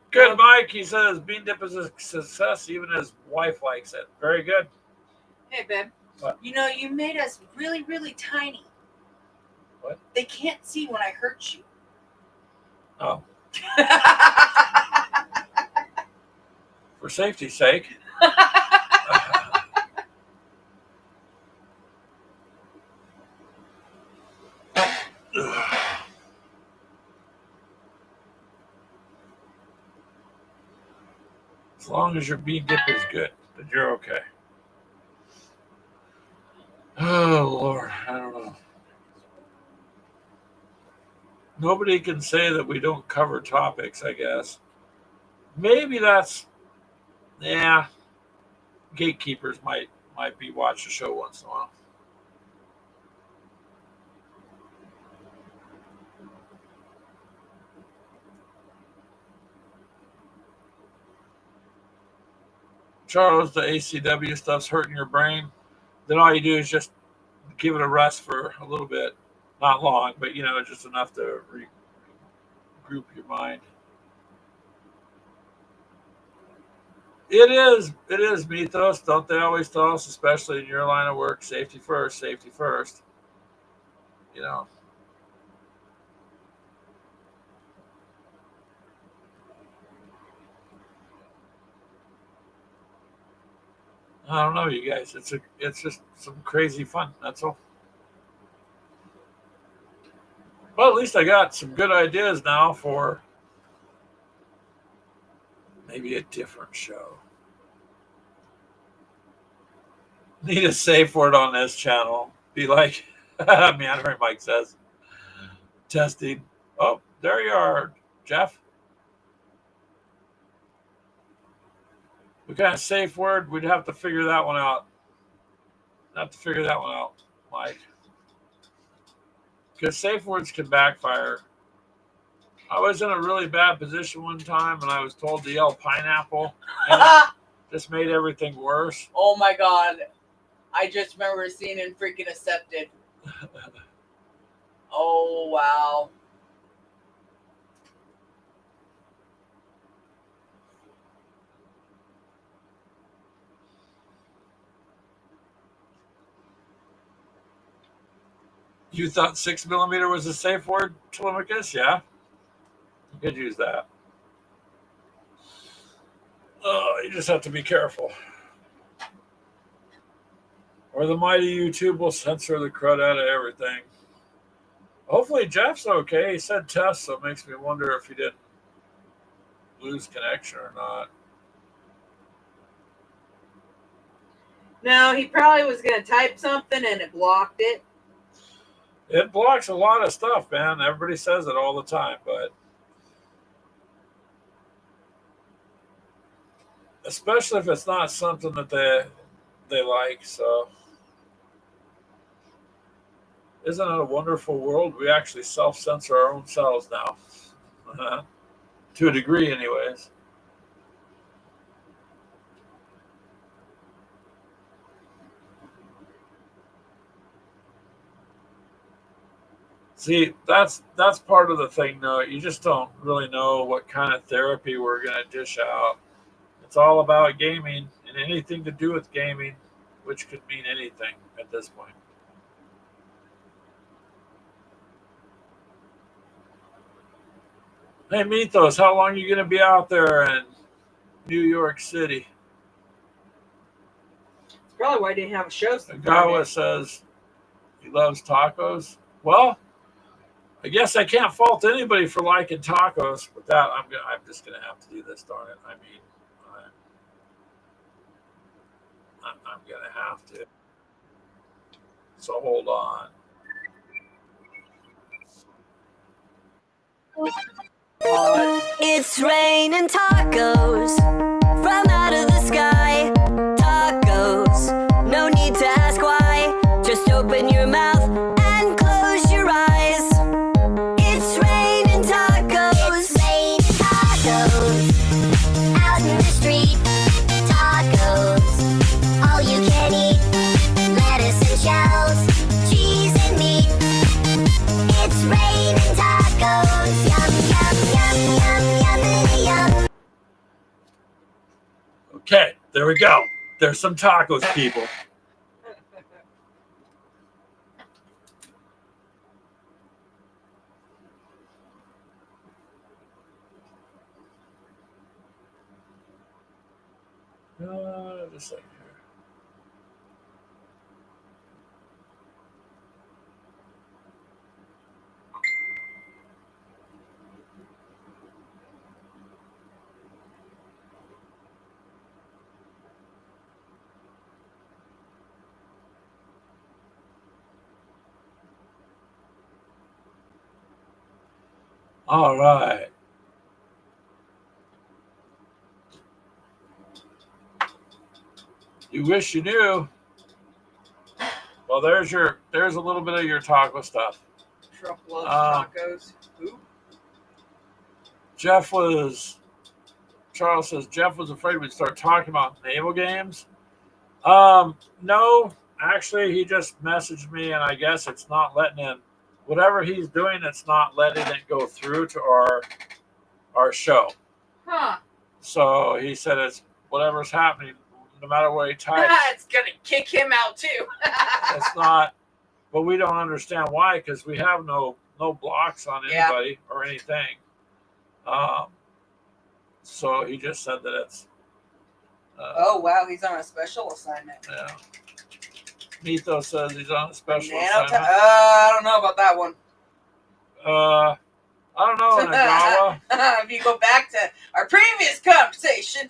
Good, Mike. He says bean dip is a success. Even his wife likes it. Very good. Hey, babe. What? You made us really, really tiny. What? They can't see when I hurt you. Oh. For safety's sake. As long as your bean dip is good, then you're okay. Oh, Lord. I don't know. Nobody can say that we don't cover topics, I guess. Maybe that's, gatekeepers might be watch the show once in a while. Charles, the ACW stuff's hurting your brain. Then all you do is just give it a rest for a little bit. Not long, but, just enough to regroup your mind. It is mythos. Don't they always tell us, especially in your line of work, safety first, safety first. I don't know, you guys. It's just some crazy fun. That's all. Well, at least I got some good ideas now for maybe a different show. Need a safe word on this channel. Be like, Meandering Mike says. Testing. Oh, there you are, Jeff. We got a safe word. We'd have to figure that one out. Mike. Because safe words can backfire. I was in a really bad position one time and I was told to yell pineapple. And it just made everything worse. Oh my God. I just remember seeing in freaking Accepted. Oh, wow. You thought 6mm was a safe word, Telemachus? Yeah. You could use that. You just have to be careful. Or the mighty YouTube will censor the crud out of everything. Hopefully Jeff's okay. He said test, so it makes me wonder if he didn't lose connection or not. No, he probably was going to type something and it blocked it. It blocks a lot of stuff, man. Everybody says it all the time, but especially if it's not something that they like. So isn't it a wonderful world? We actually self-censor our own selves now. To a degree, anyways. See, that's part of the thing, though. You just don't really know what kind of therapy we're going to dish out. It's all about gaming and anything to do with gaming, which could mean anything at this point. Hey, Mythos, how long are you going to be out there in New York City? It's probably why I didn't have a show. Agawa says he loves tacos. Well, I guess I can't fault anybody for liking tacos. With that, I'm just gonna have to do this, darn it. I mean, I'm gonna have to. So hold on. It's raining tacos from out of the sky. Tacos, no need to ask why. Just open your mouth and close your eyes. It's raining tacos. It's raining tacos out in the street. Tacos, all you can eat. Lettuce and shells, cheese and meat. It's raining tacos. Yum, yum, yum, yum, yum, yum. Okay, there we go. There's some tacos, people. Just like here. All right. You wish you knew. Well, there's a little bit of your taco stuff. Trump loves tacos. Ooh. Charles says Jeff was afraid we'd start talking about naval games. No, actually, he just messaged me, and I guess it's not letting him. Whatever he's doing, it's not letting it go through to our show. Huh. So he said it's whatever's happening, no matter what he types. It's going to kick him out, too. It's not, but we don't understand why, because we have no blocks on anybody or anything. So he just said that it's. Oh, wow. He's on a special assignment. Yeah. Mythos says he's on a special Nano assignment. I don't know about that one. I don't know, Nagawa. If you go back to our previous conversation.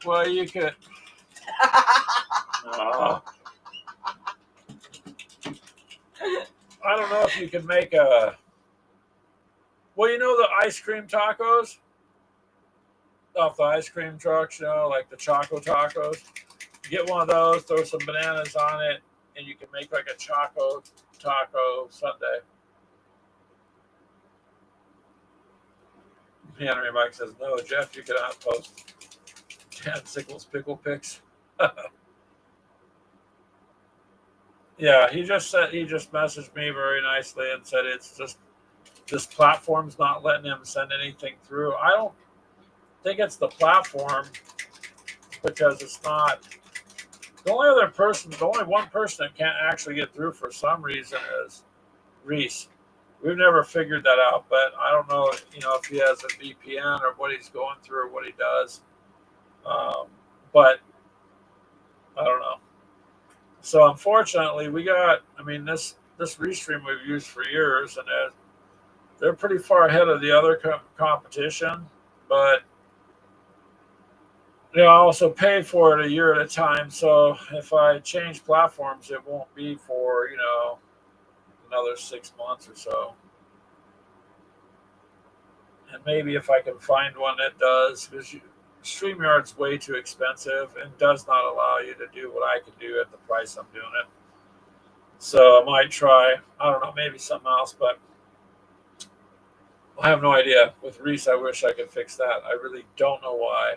Well, you could. I don't know if you can make a. Well, you know the ice cream tacos off the ice cream trucks, like the Choco Tacos. You get one of those, throw some bananas on it, and you can make like a Choco Taco sundae. Henry Mike says, no, Jeff, you cannot post Dan Sickles pickle pics. Yeah, he just messaged me very nicely and said it's just this platform's not letting him send anything through. I don't think it's the platform because it's not. The only one person that can't actually get through for some reason is Reese. We've never figured that out, but I don't know, if he has a VPN or what he's going through or what he does. But I don't know. So unfortunately, we got. I mean, this Restream we've used for years, and they're pretty far ahead of the other competition. But I also pay for it a year at a time. So if I change platforms, it won't be for another 6 months or so. And maybe if I can find one that does, because StreamYard's way too expensive and does not allow you to do what I can do at the price I'm doing it. So I might try, I don't know, maybe something else, but I have no idea. With Reese, I wish I could fix that. I really don't know why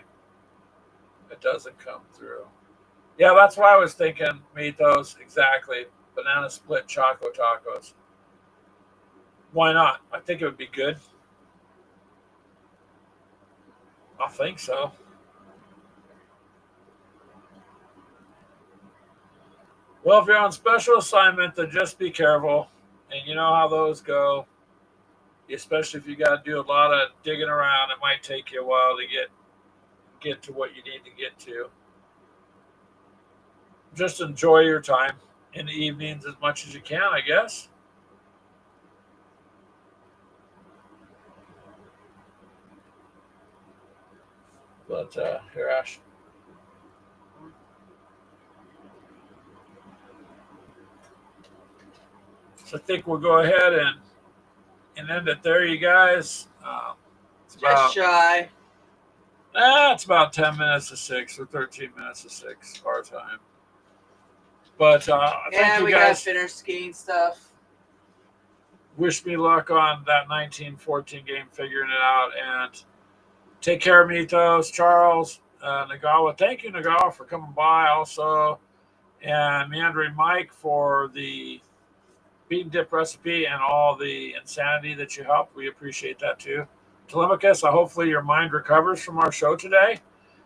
it doesn't come through. Yeah, that's what I was thinking. Mythos, exactly. Banana split Choco Tacos. Why not? I think it would be good. I think so. Well, if you're on special assignment, then just be careful. And you know how those go. Especially if you got to do a lot of digging around, it might take you a while to get to what you need to get to. Just enjoy your time in the evenings as much as you can, I guess. But here, Ash. So I think we'll go ahead and end it there, you guys. It's Just shy. It's about 10 minutes to 6 or 13 minutes to 6 our time. But thank you we guys. got finished skiing stuff. Wish me luck on that 1914 game, figuring it out. And take care of Mythos, Charles, Nagawa. Thank you, Nagawa, for coming by also. And Meandering Mike for the bean dip recipe and all the insanity that you helped. We appreciate that too. Telemachus, hopefully your mind recovers from our show today.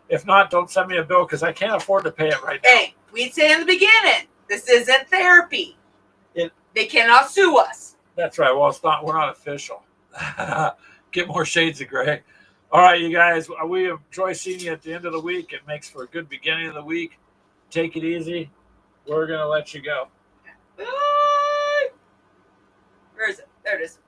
If not, don't send me a bill because I can't afford to pay it right now. Hey, we'd say in the beginning, this isn't therapy. They cannot sue us. That's right. Well, it's not. We're not official. Get more shades of gray. All right, you guys. We enjoy seeing you at the end of the week. It makes for a good beginning of the week. Take it easy. We're gonna let you go. Bye. Where is it? There it is.